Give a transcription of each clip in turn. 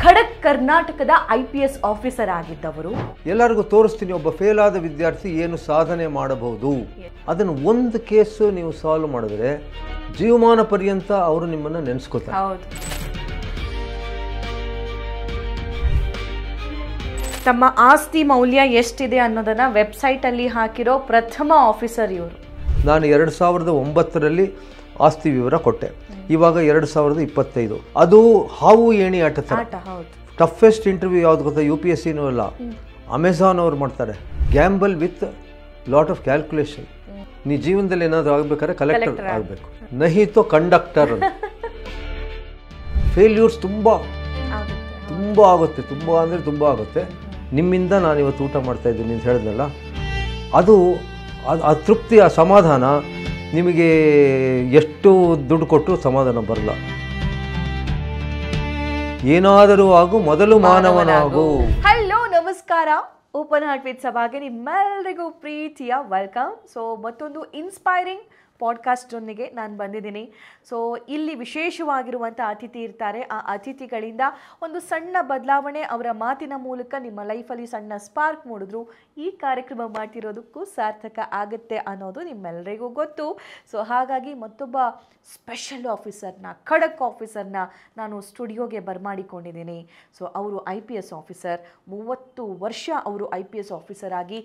ಖಡಕ್ ಕರ್ನಾಟಕದ IPS officer ಆಗಿದ್ದವರು. ಎಲ್ಲರಿಗೂ ತೋರಿಸ್ತೀನಿ ಒಬ್ಬ ಫೇಲ್ ಆದ ವಿದ್ಯಾರ್ಥಿ ಏನು ಸಾಧನೆ ಮಾಡಬಹುದು. ಅದನ್ನು ಒಂದು ಕೇಸು ನೀವು ಸಾಲ್ವ್ ಮಾಡಿದ್ರೆ ಜೀವಮಾನ ಪರ್ಯಂತ ಅವರು ನಿಮ್ಮನ್ನು ನೆನೆಸ್ಕೋತಾರೆ. ಹೌದು. ತಮ್ಮ ಆಸ್ತಿ ಮೌಲ್ಯ ಎಷ್ಟಿದೆ ಅನ್ನೋದನ್ನ ವೆಬ್ಸೈಟ್ ಅಲ್ಲಿ ಹಾಕಿರೋ ಪ್ರಥಮ ಆಫೀಸರ್ ಇವರು. ನಾನು 2009ರಲ್ಲಿ ಆಸ್ತಿ ವಿವರ ಕೊಟ್ಟೆ. ಇವಾಗ 2025. ಅದು ಹಾವು ಏಣಿ ಆಟ ಥರ. ಟಫೆಸ್ಟ್ ಇಂಟರ್ವ್ಯೂ ಯಾವ್ದು ಗೊತ್ತಾ? UPSCನೂ ಅಲ್ಲ, ಅಮೆಝಾನ್ ಅವ್ರು ಮಾಡ್ತಾರೆ. Gamble with lot of calculation. ನೀ ಜೀವನದಲ್ಲಿ ಏನಾದರೂ ಆಗಬೇಕಾದ್ರೆ ಕಲೆಕ್ಟರ್ ಆಗಬೇಕು, ನಹಿತೋ ಕಂಡಕ್ಟರ್. ಫೇಲ್ಯೂರ್ಸ್ ತುಂಬ ಆಗುತ್ತೆ, ತುಂಬ ಅಂದರೆ ತುಂಬ ಆಗುತ್ತೆ. ನಿಮ್ಮಿಂದ ನಾನು ಇವತ್ತು ಊಟ ಮಾಡ್ತಾ ಇದ್ದೀನಿ ಅಂತ ಹೇಳಿದ್ನಲ್ಲ, ಅದು ಆ ತೃಪ್ತಿ, ಆ ಸಮಾಧಾನ ನಿಮಗೆ ಎಷ್ಟು ದುಡ್ಡು ಕೊಟ್ಟು ಸಮಾಧಾನ ಬರಲ್ಲ. ಏನಾದರೂ ಆಗು, ಮೊದಲು ಮಾನವನಾಗು. ಹಲೋ, ನಮಸ್ಕಾರ. ಓಪನ್ ಹಾರ್ಟ್ ವಿತ್ ಸಭಾಗೆ ನಿಮ್ಮೆಲ್ಲರಿಗೂ ಪ್ರೀತಿಯ ವೆಲ್ಕಮ್. ಸೊ ಮತ್ತೊಂದು ಇನ್ಸ್ಪೈರಿಂಗ್ ಪಾಡ್ಕಾಸ್ಟ್ ಜೊತೆಗೆ ನಾನು ಬಂದಿದ್ದೀನಿ. ಸೊ ಇಲ್ಲಿ ವಿಶೇಷವಾಗಿರುವಂಥ ಅತಿಥಿ ಇರ್ತಾರೆ. ಆ ಅತಿಥಿಗಳಿಂದ ಒಂದು ಸಣ್ಣ ಬದಲಾವಣೆ ಅವರ ಮಾತಿನ ಮೂಲಕ ನಿಮ್ಮ ಲೈಫಲ್ಲಿ ಸಣ್ಣ ಸ್ಪಾರ್ಕ್ ಮೂಡಿದ್ರು ಈ ಕಾರ್ಯಕ್ರಮ ಮಾಡ್ತಿರೋದಕ್ಕೂ ಸಾರ್ಥಕ ಆಗುತ್ತೆ ಅನ್ನೋದು ನಿಮ್ಮೆಲ್ಲರಿಗೂ ಗೊತ್ತು. ಸೊ ಹಾಗಾಗಿ ಮತ್ತೊಬ್ಬ ಸ್ಪೆಷಲ್ ಆಫೀಸರ್ನ, ಖಡಕ್ ಆಫೀಸರ್ನ ನಾನು ಸ್ಟುಡಿಯೋಗೆ ಬರಮಾಡಿಕೊಂಡಿದ್ದೀನಿ. ಸೊ ಅವರು IPS ಆಫೀಸರ್. 30 ವರ್ಷ ಅವರು IPS ಆಫೀಸರ್ ಆಗಿ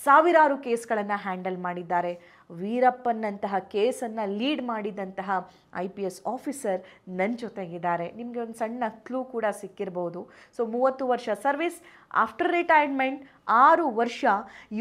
ಸಾವಿರಾರು ಕೇಸ್ಗಳನ್ನು ಹ್ಯಾಂಡಲ್ ಮಾಡಿದ್ದಾರೆ. ವೀರಪ್ಪನ್ನಂತಹ ಕೇಸನ್ನು ಲೀಡ್ ಮಾಡಿದಂತಹ IPS ಆಫೀಸರ್ ನನ್ನ ಜೊತೆಗಿದ್ದಾರೆ. ನಿಮಗೆ ಒಂದು ಸಣ್ಣ ಕ್ಲೂ ಕೂಡ ಸಿಕ್ಕಿರ್ಬೋದು. ಸೊ 30 ವರ್ಷ ಸರ್ವಿಸ್. ಆಫ್ಟರ್ ರಿಟೈರ್ಮೆಂಟ್ 6 ವರ್ಷ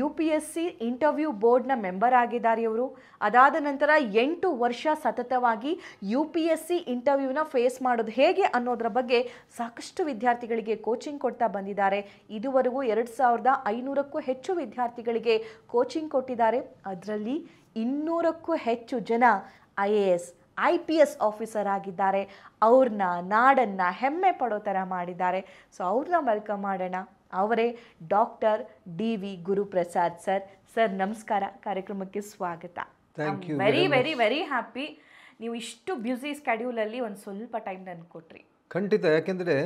UPSC ಇಂಟರ್ವ್ಯೂ ಬೋರ್ಡ್ನ ಮೆಂಬರ್ ಆಗಿದ್ದಾರೆ ಇವರು. ಅದಾದ ನಂತರ 8 ವರ್ಷ ಸತತವಾಗಿ UPSC ಇಂಟರ್ವ್ಯೂನ ಫೇಸ್ ಮಾಡೋದು ಹೇಗೆ ಅನ್ನೋದ್ರ ಬಗ್ಗೆ ಸಾಕಷ್ಟು ವಿದ್ಯಾರ್ಥಿಗಳಿಗೆ ಕೋಚಿಂಗ್ ಕೊಡ್ತಾ ಬಂದಿದ್ದಾರೆ. ಇದುವರೆಗೂ 2500ಕ್ಕೂ ಹೆಚ್ಚು ವಿದ್ಯಾರ್ಥಿಗಳಿಗೆ ಕೋಚಿಂಗ್ ಕೊಟ್ಟಿದ್ದಾರೆ. ಅದರಲ್ಲಿ 200ಕ್ಕೂ ಹೆಚ್ಚು ಜನ IAS IPS ಆಫೀಸರ್ ಆಗಿದ್ದಾರೆ. ಅವ್ರನ್ನ, ನಾಡನ್ನು ಹೆಮ್ಮೆ ಪಡೋ ಥರ ಮಾಡಿದ್ದಾರೆ. ಸೊ ಅವ್ರನ್ನ ವೆಲ್ಕಮ್ ಮಾಡೋಣ. ಅವರೇ doctor DV Guruprasad sir. Sir ನಮಸ್ಕಾರ, ಕಾರ್ಯಕ್ರಮಕ್ಕೆ ಸ್ವಾಗತ. ವೆರಿ ವೆರಿ ವೆರಿ ಹ್ಯಾಪಿ ನೀವು ಇಷ್ಟು ಬ್ಯುಸಿ ಸ್ಕೆಡ್ಯೂಲಲ್ಲಿ ಒಂದು ಸ್ವಲ್ಪ ಟೈಮ್ ನನಗೆ ಕೊಟ್ರಿ. ಖಂಡಿತ. ಯಾಕೆಂದರೆ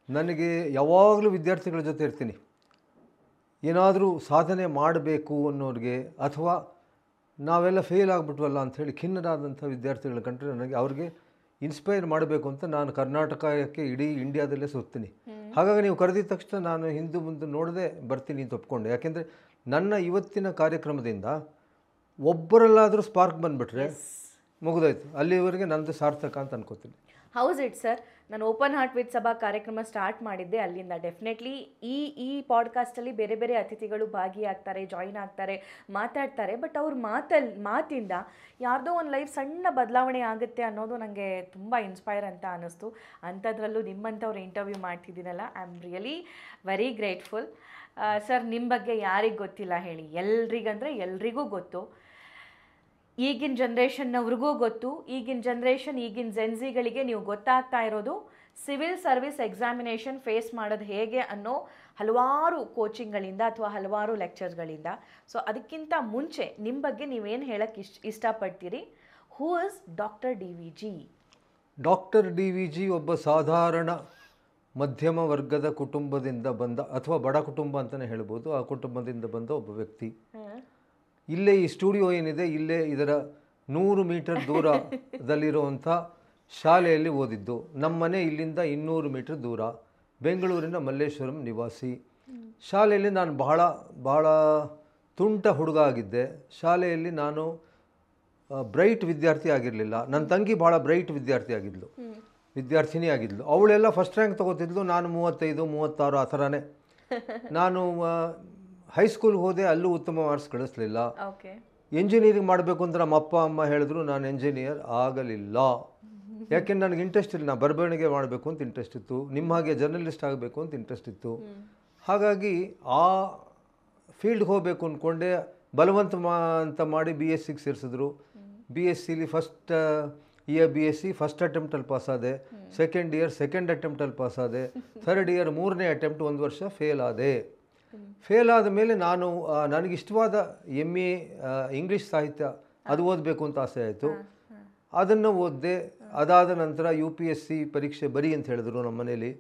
ನನಗೆ ಯಾವಾಗಲೂ ವಿದ್ಯಾರ್ಥಿಗಳ ಜೊತೆ ಇರ್ತೀನಿ. ಏನಾದರೂ ಸಾಧನೆ ಮಾಡಬೇಕು ಅನ್ನೋರಿಗೆ, ಅಥವಾ ನಾವೆಲ್ಲ ಫೇಲ್ ಆಗಿಬಿಟ್ವಲ್ಲ ಅಂಥೇಳಿ ಖಿನ್ನರಾದಂಥ ವಿದ್ಯಾರ್ಥಿಗಳ ಕಂಡ್ರೆ ನನಗೆ ಅವ್ರಿಗೆ ಇನ್ಸ್ಪೈರ್ ಮಾಡಬೇಕು ಅಂತ ನಾನು ಕರ್ನಾಟಕಕ್ಕೆ, ಇಡೀ ಇಂಡಿಯಾದಲ್ಲೇ ಸುತ್ತೀನಿ. ಹಾಗಾಗಿ ನೀವು ಕರೆದಿದ ತಕ್ಷಣ ನಾನು ಹಿಂದೆ ಮುಂದೆ ನೋಡದೆ ಬರ್ತೀನಿ ಅಂತ ಒಪ್ಕೊಂಡೆ. ಯಾಕೆಂದರೆ ನನ್ನ ಇವತ್ತಿನ ಕಾರ್ಯಕ್ರಮದಿಂದ ಒಬ್ಬರಲ್ಲಾದರೂ ಸ್ಪಾರ್ಕ್ ಬಂದುಬಿಟ್ರೆ ಮುಗಿದೋಯ್ತು. ಅಲ್ಲಿವರೆಗೆ ನನ್ನದು ಸಾರ್ಥಕ ಅಂತ ಅನ್ಕೋತೀನಿ. House it sir? ನಾನು ಓಪನ್ ಹಾರ್ಟ್ ವಿತ್ ಸಭಾ ಕಾರ್ಯಕ್ರಮ ಸ್ಟಾರ್ಟ್ ಮಾಡಿದ್ದೆ ಅಲ್ಲಿಂದ. ಡೆಫಿನೆಟ್ಲಿ ಈ ಪಾಡ್ಕಾಸ್ಟಲ್ಲಿ ಬೇರೆ ಬೇರೆ ಅತಿಥಿಗಳು ಭಾಗಿಯಾಗ್ತಾರೆ, ಜಾಯಿನ್ ಆಗ್ತಾರೆ, ಮಾತಾಡ್ತಾರೆ. ಬಟ್ ಅವ್ರ ಮಾತಿಂದ ಯಾರ್ದೋ ಒಂದು ಲೈಫ್ ಸಣ್ಣ ಬದಲಾವಣೆ ಆಗುತ್ತೆ ಅನ್ನೋದು ನನಗೆ ತುಂಬ ಇನ್ಸ್ಪೈರ್ ಅಂತ ಅನ್ನಿಸ್ತು. ಅಂಥದ್ರಲ್ಲೂ ನಿಮ್ಮಂಥವ್ರು ಇಂಟರ್ವ್ಯೂ ಮಾಡ್ತಿದ್ದೀನಲ್ಲ, I am really very grateful. Sir, ನಿಮ್ಮ ಬಗ್ಗೆ ಯಾರಿಗೆ ಗೊತ್ತಿಲ್ಲ ಹೇಳಿ? ಎಲ್ರಿಗಂದರೆ ಎಲ್ರಿಗೂ ಗೊತ್ತು. ಈಗಿನ ಜನ್ರೇಷನ್ನವ್ರಿಗೂ ಗೊತ್ತು. ಈಗಿನ ಜನ್ರೇಷನ್, ಈಗಿನ ಜೆನ್ಸಿಗಳಿಗೆ ನೀವು ಗೊತ್ತಾಗ್ತಾ ಇರೋದು ಸಿವಿಲ್ ಸರ್ವಿಸ್ ಎಕ್ಸಾಮಿನೇಷನ್ ಫೇಸ್ ಮಾಡೋದು ಹೇಗೆ ಅನ್ನೋ ಹಲವಾರು ಕೋಚಿಂಗ್ಗಳಿಂದ ಅಥವಾ ಹಲವಾರು ಲೆಕ್ಚರ್ಸ್ಗಳಿಂದ. ಸೊ ಅದಕ್ಕಿಂತ ಮುಂಚೆ ನಿಮ್ಮ ಬಗ್ಗೆ ನೀವೇನು ಹೇಳಕ್ಕೆ ಇಷ್ಟಪಡ್ತೀರಿ? Who is doctor DVG? Doctor DVG ಒಬ್ಬ ಸಾಧಾರಣ ಮಧ್ಯಮ ವರ್ಗದ ಕುಟುಂಬದಿಂದ ಬಂದ, ಅಥವಾ ಬಡ ಕುಟುಂಬ ಅಂತಲೇ ಹೇಳ್ಬೋದು, ಆ ಕುಟುಂಬದಿಂದ ಬಂದ ಒಬ್ಬ ವ್ಯಕ್ತಿ. ಇಲ್ಲೇ ಈ ಸ್ಟುಡಿಯೋ ಏನಿದೆ, ಇಲ್ಲೇ ಇದರ 100 ಮೀಟರ್ ದೂರದಲ್ಲಿರುವಂಥ ಶಾಲೆಯಲ್ಲಿ ಓದಿದ್ದು. ನಮ್ಮ ಮನೆ ಇಲ್ಲಿಂದ 200 ಮೀಟರ್ ದೂರ. ಬೆಂಗಳೂರಿನ ಮಲ್ಲೇಶ್ವರಂ ನಿವಾಸಿ. ಶಾಲೆಯಲ್ಲಿ ನಾನು ಬಹಳ ತುಂಟ ಹುಡುಗ ಆಗಿದ್ದೆ. ಶಾಲೆಯಲ್ಲಿ ನಾನು ಬ್ರೈಟ್ ವಿದ್ಯಾರ್ಥಿ ಆಗಿರಲಿಲ್ಲ. ನನ್ನ ತಂಗಿ ಭಾಳ ಬ್ರೈಟ್ ವಿದ್ಯಾರ್ಥಿನಿ ಆಗಿದ್ಲು. ಅವಳೆಲ್ಲ ಫಸ್ಟ್ ರ್ಯಾಂಕ್ ತೊಗೋತಿದ್ಲು, ನಾನು 35, 36 ಆ ಥರನೇ. ನಾನು ಹೈಸ್ಕೂಲ್ಗೆ ಹೋದೆ, ಅಲ್ಲೂ ಉತ್ತಮ ಮಾರ್ಕ್ಸ್ ಕಳಿಸ್ಲಿಲ್ಲ. ಎಂಜಿನಿಯರಿಂಗ್ ಮಾಡಬೇಕು ಅಂತ ನಮ್ಮ ಅಪ್ಪ ಅಮ್ಮ ಹೇಳಿದ್ರು, ನಾನು ಎಂಜಿನಿಯರ್ ಆಗಲಿಲ್ಲ. ಯಾಕೆಂದ್ರೆ ನನಗೆ ಇಂಟ್ರೆಸ್ಟ್ ಇಲ್ಲ. ನಾನು ಬರವಣಿಗೆ ಮಾಡಬೇಕು ಅಂತ ಇಂಟ್ರೆಸ್ಟ್ ಇತ್ತು, ನಿಮ್ಮ ಹಾಗೆ ಜರ್ನಲಿಸ್ಟ್ ಆಗಬೇಕು ಅಂತ ಇಂಟ್ರೆಸ್ಟ್ ಇತ್ತು. ಹಾಗಾಗಿ ಆ ಫೀಲ್ಡ್ಗೆ ಹೋಗಬೇಕು ಅಂದ್ಕೊಂಡೆ. ಬಲವಂತ ಅಂತ ಮಾಡಿ BScಗೆ ಸೇರಿಸಿದ್ರು. BScಲಿ ಫಸ್ಟ್ ಇಯರ್ BSc ಫಸ್ಟ್ ಅಟೆಂಪ್ಟಲ್ಲಿ ಪಾಸಾದೆ. ಸೆಕೆಂಡ್ ಇಯರ್ ಸೆಕೆಂಡ್ ಅಟೆಂಪ್ಟಲ್ಲಿ ಪಾಸಾದೆ. ಥರ್ಡ್ ಇಯರ್ 3ನೇ ಅಟೆಂಪ್ಟ್ 1 ವರ್ಷ ಫೇಲ್ ಆದೆ. ಫೇಲ್ ಆದ ಮೇಲೆ ನಾನು ನನಗಿಷ್ಟವಾದ MA ಇಂಗ್ಲೀಷ್ ಸಾಹಿತ್ಯ ಅದು ಓದಬೇಕು ಅಂತ ಆಸೆ ಆಯಿತು. ಅದನ್ನು ಓದಿದೆ. ಅದಾದ ನಂತರ UPSC ಪರೀಕ್ಷೆ ಬರಿ ಅಂತ ಹೇಳಿದ್ರು ನಮ್ಮ ಮನೇಲಿ.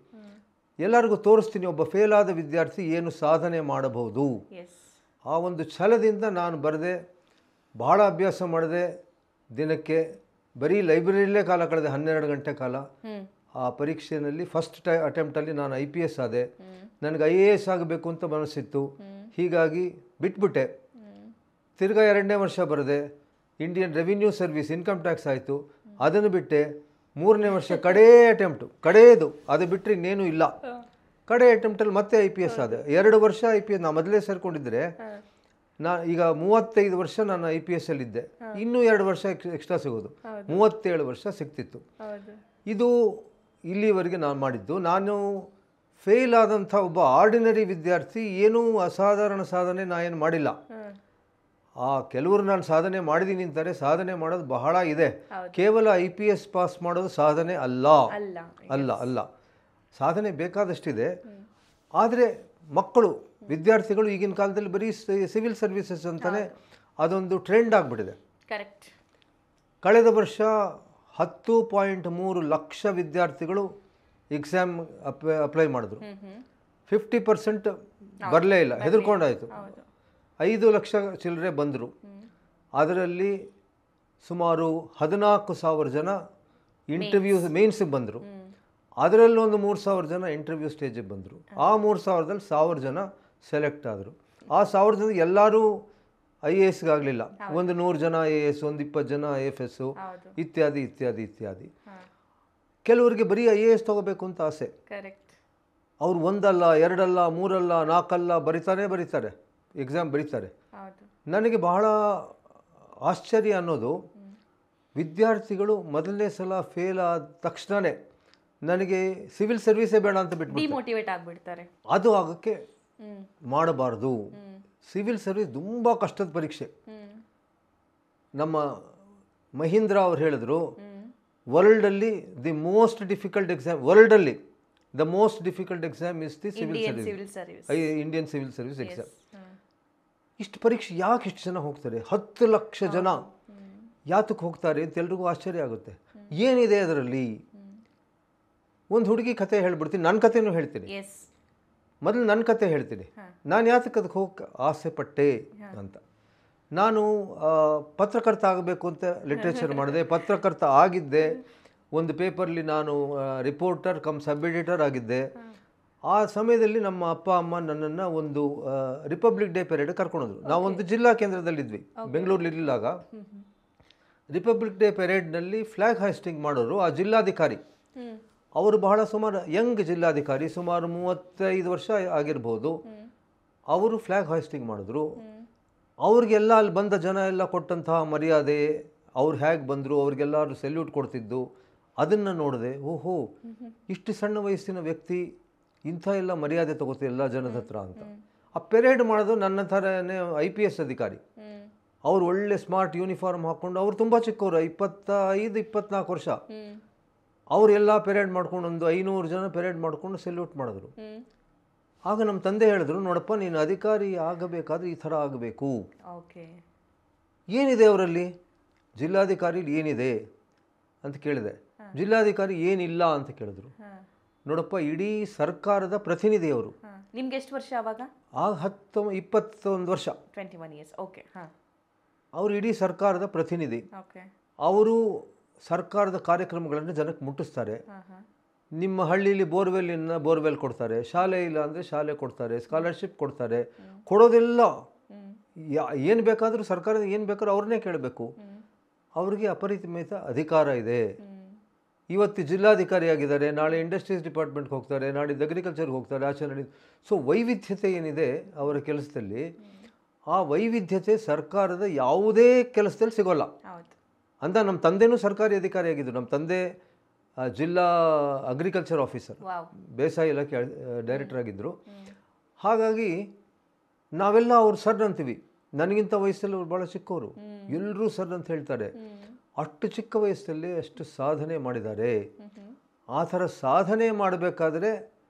ಎಲ್ಲರಿಗೂ ತೋರಿಸ್ತೀನಿ ಒಬ್ಬ ಫೇಲ್ ಆದ ವಿದ್ಯಾರ್ಥಿ ಏನು ಸಾಧನೆ ಮಾಡಬಹುದು. ಆ ಒಂದು ಛಲದಿಂದ ನಾನು ಬರೆದೆ, ಬಹಳ ಅಭ್ಯಾಸ ಮಾಡಿದೆ. ದಿನಕ್ಕೆ ಬರೀ ಲೈಬ್ರರಿಯಲ್ಲೇ ಕಾಲ ಕಳೆದೆ, 12 ಗಂಟೆ ಕಾಲ. ಆ ಪರೀಕ್ಷೆಯಲ್ಲಿ ಫಸ್ಟ್ ಅಟೆಂಪ್ಟಲ್ಲಿ ನಾನು IPS ಆದೆ. ನನಗೆ IAS ಆಗಬೇಕು ಅಂತ ಮನಸ್ಸಿತ್ತು, ಹೀಗಾಗಿ ಬಿಟ್ಬಿಟ್ಟೆ. ತಿರ್ಗಾ 2ನೇ ವರ್ಷ ಬರೆದೆ, Indian revenue service income tax ಆಯಿತು, ಅದನ್ನು ಬಿಟ್ಟೆ. 3ನೇ ವರ್ಷ ಕಡೆಯದು, ಅದು ಬಿಟ್ಟರೆ ಇನ್ನೇನು ಇಲ್ಲ. ಕಡೆ ಅಟೆಂಪ್ಟಲ್ಲಿ ಮತ್ತೆ IPS ಆದೆ. 2 ವರ್ಷ IPS. ನಾ ಮೊದಲೇ ಸೇರಿಕೊಂಡಿದ್ದರೆ ಈಗ 35 ವರ್ಷ ನಾನು IPS ಅಲ್ಲಿದ್ದೆ. ಇನ್ನೂ 2 ವರ್ಷ ಎಕ್ಸ್ಟ್ರಾ ಸಿಗೋದು, 37 ವರ್ಷ ಸಿಗ್ತಿತ್ತು. ಇದು ಇಲ್ಲಿವರೆಗೆ ನಾನು ಮಾಡಿದ್ದು. ನಾನು ಫೇಲ್ ಆದಂಥ ಒಬ್ಬ ಆರ್ಡಿನರಿ ವಿದ್ಯಾರ್ಥಿ, ಏನೂ ಅಸಾಧಾರಣ ಸಾಧನೆ ಏನು ಮಾಡಿಲ್ಲ. ಕೆಲವರು ನಾನು ಸಾಧನೆ ಮಾಡಿದ್ದೀನಿ ಅಂತಾರೆ, ಸಾಧನೆ ಮಾಡೋದು ಬಹಳ ಇದೆ. ಕೇವಲ IPS ಪಾಸ್ ಮಾಡೋದು ಸಾಧನೆ ಅಲ್ಲ. ಸಾಧನೆ ಬೇಕಾದಷ್ಟಿದೆ. ಆದರೆ ಮಕ್ಕಳು, ವಿದ್ಯಾರ್ಥಿಗಳು ಈಗಿನ ಕಾಲದಲ್ಲಿ ಬರೀ ಸಿವಿಲ್ ಸರ್ವಿಸಸ್ ಅಂತಾನೆ ಅದೊಂದು ಟ್ರೆಂಡ್ ಆಗಿಬಿಟ್ಟಿದೆ. ಕಳೆದ ವರ್ಷ 10.3 ಲಕ್ಷ ವಿದ್ಯಾರ್ಥಿಗಳು ಎಕ್ಸಾಮ್ ಅಪ್ಲೈ ಮಾಡಿದ್ರು. 50% ಬರಲೇ ಇಲ್ಲ, ಹೆದರ್ಕೊಂಡಾಯಿತು. 5 ಲಕ್ಷ ಚಿಲ್ಲರೆ ಬಂದರು. ಅದರಲ್ಲಿ ಸುಮಾರು 14,000 ಜನ ಇಂಟರ್ವ್ಯೂ ಮೇನ್ಸಿಗೆ ಬಂದರು. ಅದರಲ್ಲಿ ಒಂದು 3,000 ಜನ ಇಂಟರ್ವ್ಯೂ ಸ್ಟೇಜಿಗೆ ಬಂದರು. ಆ 3,000ದಲ್ಲಿ 1,000 ಜನ ಸೆಲೆಕ್ಟ್ ಆದರು. ಆ 1,000 ಜನ ಎಲ್ಲರೂ IASಗೆ ಆಗಲಿಲ್ಲ. ಒಂದು 100 ಜನ IAS, ಒಂದು 20 ಜನ IFS ಇತ್ಯಾದಿ. ಕೆಲವರಿಗೆ ಬರೀ IAS ತಗೋಬೇಕು ಅಂತ ಆಸೆ. ಅವ್ರು 1 ಅಲ್ಲ 2 ಅಲ್ಲ 3 ಅಲ್ಲ 4 ಅಲ್ಲ ಬರೀತಾರೆ, ಎಕ್ಸಾಮ್ ಬರೀತಾರೆ. ನನಗೆ ಬಹಳ ಆಶ್ಚರ್ಯ ಅನ್ನೋದು, ವಿದ್ಯಾರ್ಥಿಗಳು ಮೊದಲನೇ ಸಲ ಫೇಲ್ ಆದ ತಕ್ಷಣವೇ ನನಗೆ ಸಿವಿಲ್ ಸರ್ವಿಸೇ ಬೇಡ ಅಂತ ಬಿಟ್ಬಿಡ್ತಾರೆ. ಅದು ಆಗೋಕ್ಕೆ ಮಾಡಬಾರ್ದು. ಸಿವಿಲ್ ಸರ್ವಿಸ್ ತುಂಬ ಕಷ್ಟದ ಪರೀಕ್ಷೆ. ನಮ್ಮ ಮಹೀಂದ್ರ ಅವ್ರು ಹೇಳಿದ್ರು, ವರ್ಲ್ಡಲ್ಲಿ the most difficult exam is the civil service, Indian civil service exam. ಇಷ್ಟು ಪರೀಕ್ಷೆ ಯಾಕೆ ಇಷ್ಟು ಜನ ಹೋಗ್ತಾರೆ? 10 ಲಕ್ಷ ಜನ ಯಾತಕ್ಕೆ ಹೋಗ್ತಾರೆ ಅಂತ ಎಲ್ರಿಗೂ ಆಶ್ಚರ್ಯ ಆಗುತ್ತೆ. ಏನಿದೆ ಅದರಲ್ಲಿ? ಒಂದು ಹುಡುಗಿ ಕತೆ ಹೇಳ್ಬಿಡ್ತೀನಿ, ನನ್ನ ಕತೆನೂ ಹೇಳ್ತೀನಿ. ಮೊದಲು ನನ್ನ ಕತೆ ಹೇಳ್ತೀನಿ. ನಾನು ಯಾತಕ್ಕೆ ಅದಕ್ಕೆ ಹೋಗಕ್ಕೆ ಆಸೆ ಪಟ್ಟೆ ಅಂತ. ನಾನು ಪತ್ರಕರ್ತ ಆಗಬೇಕು ಅಂತ ಲಿಟ್ರೇಚರ್ ಮಾಡಿದೆ, ಪತ್ರಕರ್ತ ಆಗಿದ್ದೆ. ಒಂದು ಪೇಪರ್ಲಿ ನಾನು ರಿಪೋರ್ಟರ್ ಕಮ್ ಸಬ್ ಎಡಿಟರ್ ಆಗಿದ್ದೆ. ಆ ಸಮಯದಲ್ಲಿ ನಮ್ಮ ಅಪ್ಪ ಅಮ್ಮ ನನ್ನನ್ನು ಒಂದು ರಿಪಬ್ಲಿಕ್ ಡೇ ಪೆರೇಡ್ ಕರ್ಕೊಂಡೋದ್ರು. ನಾವೊಂದು ಜಿಲ್ಲಾ ಕೇಂದ್ರದಲ್ಲಿದ್ವಿ, ಬೆಂಗಳೂರಲ್ಲಿರುವಾಗ. ರಿಪಬ್ಲಿಕ್ ಡೇ ಪೆರೇಡ್ನಲ್ಲಿ ಫ್ಲ್ಯಾಗ್ ಹಾಸ್ಟಿಂಗ್ ಮಾಡೋರು ಆ ಜಿಲ್ಲಾಧಿಕಾರಿ. ಅವರು ಬಹಳ ಸುಮಾರು ಯಂಗ್ ಜಿಲ್ಲಾಧಿಕಾರಿ, ಸುಮಾರು 35 ವರ್ಷ ಆಗಿರ್ಬೋದು. ಅವರು ಫ್ಲ್ಯಾಗ್ ಹಾಸ್ಟಿಂಗ್ ಮಾಡಿದ್ರು. ಅವ್ರಿಗೆಲ್ಲ ಅಲ್ಲಿ ಬಂದ ಜನ ಎಲ್ಲ ಕೊಟ್ಟಂತಹ ಮರ್ಯಾದೆ, ಅವ್ರು ಹೇಗೆ ಬಂದರು, ಅವ್ರಿಗೆಲ್ಲರೂ ಸೆಲ್ಯೂಟ್ ಕೊಡ್ತಿದ್ದು, ಅದನ್ನು ನೋಡಿದೆ. ಓಹೋ, ಇಷ್ಟು ಸಣ್ಣ ವಯಸ್ಸಿನ ವ್ಯಕ್ತಿ ಇಂಥ ಎಲ್ಲ ಮರ್ಯಾದೆ ತಗೋತೀವಿ ಎಲ್ಲ ಜನದ ಹತ್ರ ಅಂತ. ಆ ಪೆರೇಡ್ ಮಾಡೋದು ನನ್ನ ಥರನೇ IPS ಅಧಿಕಾರಿ. ಅವ್ರು ಒಳ್ಳೆ ಸ್ಮಾರ್ಟ್ ಯೂನಿಫಾರ್ಮ್ ಹಾಕ್ಕೊಂಡು, ಅವ್ರು ತುಂಬ ಚಿಕ್ಕವರು, 25-24 ವರ್ಷ. ಅವರೆಲ್ಲ ಪೆರೇಡ್ ಮಾಡ್ಕೊಂಡು ಒಂದು 500 ಜನ ಪೆರೇಡ್ ಮಾಡ್ಕೊಂಡು ಸೆಲ್ಯೂಟ್ ಮಾಡಿದ್ರು. ಆಗ ನಮ್ಮ ತಂದೆ ಹೇಳಿದ್ರು, ನೋಡಪ್ಪ ನೀನು ಅಧಿಕಾರಿ ಆಗಬೇಕಾದ್ರೆ ಈ ಥರ ಆಗಬೇಕು. ಏನಿದೆ ಅವರಲ್ಲಿ, ಜಿಲ್ಲಾಧಿಕಾರಿಲಿ ಏನಿದೆ ಅಂತ ಕೇಳಿದೆ. ಜಿಲ್ಲಾಧಿಕಾರಿ ಏನಿಲ್ಲ ಅಂತ ಕೇಳಿದ್ರು. ನೋಡಪ್ಪ, ಇಡೀ ಸರ್ಕಾರದ ಪ್ರತಿನಿಧಿ ಅವರು. ನಿಮ್ಗೆ ಎಷ್ಟು ವರ್ಷ ಆವಾಗ? ಆಗ 21 ವರ್ಷ, 21 years. ಅವರು ಇಡೀ ಸರ್ಕಾರದ ಪ್ರತಿನಿಧಿ. ಅವರು ಸರ್ಕಾರದ ಕಾರ್ಯಕ್ರಮಗಳನ್ನು ಜನಕ್ಕೆ ಮುಟ್ಟಿಸ್ತಾರೆ. ನಿಮ್ಮ ಹಳ್ಳಿಲಿ ಬೋರ್ವೆಲ್ ಕೊಡ್ತಾರೆ, ಶಾಲೆ ಇಲ್ಲ ಅಂದರೆ ಶಾಲೆ ಕೊಡ್ತಾರೆ, ಸ್ಕಾಲರ್ಶಿಪ್ ಕೊಡ್ತಾರೆ. ಕೊಡೋದೆಲ್ಲ ಏನು ಬೇಕಾದರೂ ಸರ್ಕಾರದ ಏನು ಬೇಕಾದ್ರೂ ಅವ್ರನ್ನೇ ಕೇಳಬೇಕು. ಅವ್ರಿಗೆ ಅಪರಿಮಿತ ಅಧಿಕಾರ ಇದೆ. ಇವತ್ತು ಜಿಲ್ಲಾಧಿಕಾರಿ ಆಗಿದ್ದಾರೆ, ನಾಳೆ ಇಂಡಸ್ಟ್ರೀಸ್ ಡಿಪಾರ್ಟ್ಮೆಂಟ್ಗೆ ಹೋಗ್ತಾರೆ, ನಾಡಿದ್ದು ಅಗ್ರಿಕಲ್ಚರ್ಗೆ ಹೋಗ್ತಾರೆ, ಆಚರಣೆ. ಸೊ ವೈವಿಧ್ಯತೆ ಏನಿದೆ ಅವರ ಕೆಲಸದಲ್ಲಿ, ಆ ವೈವಿಧ್ಯತೆ ಸರ್ಕಾರದ ಯಾವುದೇ ಕೆಲಸದಲ್ಲಿ ಸಿಗೋಲ್ಲ ಅಂತ. ನಮ್ಮ ತಂದೆನೂ ಸರ್ಕಾರಿ ಅಧಿಕಾರಿ ಆಗಿದ್ದರು. ನಮ್ಮ ತಂದೆ ಜಿಲ್ಲಾ ಅಗ್ರಿಕಲ್ಚರ್ ಆಫೀಸರ್, ಬೇಸಾಯ ಇಲಾಖೆ ಡೈರೆಕ್ಟರ್ ಆಗಿದ್ದರು. ಹಾಗಾಗಿ ನಾವೆಲ್ಲ ಅವ್ರು ಸರ್ ಅಂತೀವಿ. ನನಗಿಂತ ವಯಸ್ಸಲ್ಲಿ ಅವ್ರು ಭಾಳ ಚಿಕ್ಕವರು, ಎಲ್ಲರೂ ಸರ್ ಅಂತ ಹೇಳ್ತಾರೆ. ಅಷ್ಟು ಚಿಕ್ಕ ವಯಸ್ಸಲ್ಲಿ ಅಷ್ಟು ಸಾಧನೆ ಮಾಡಿದ್ದಾರೆ. ಆ ಥರ ಸಾಧನೆ ಮಾಡಬೇಕಾದ್ರೆ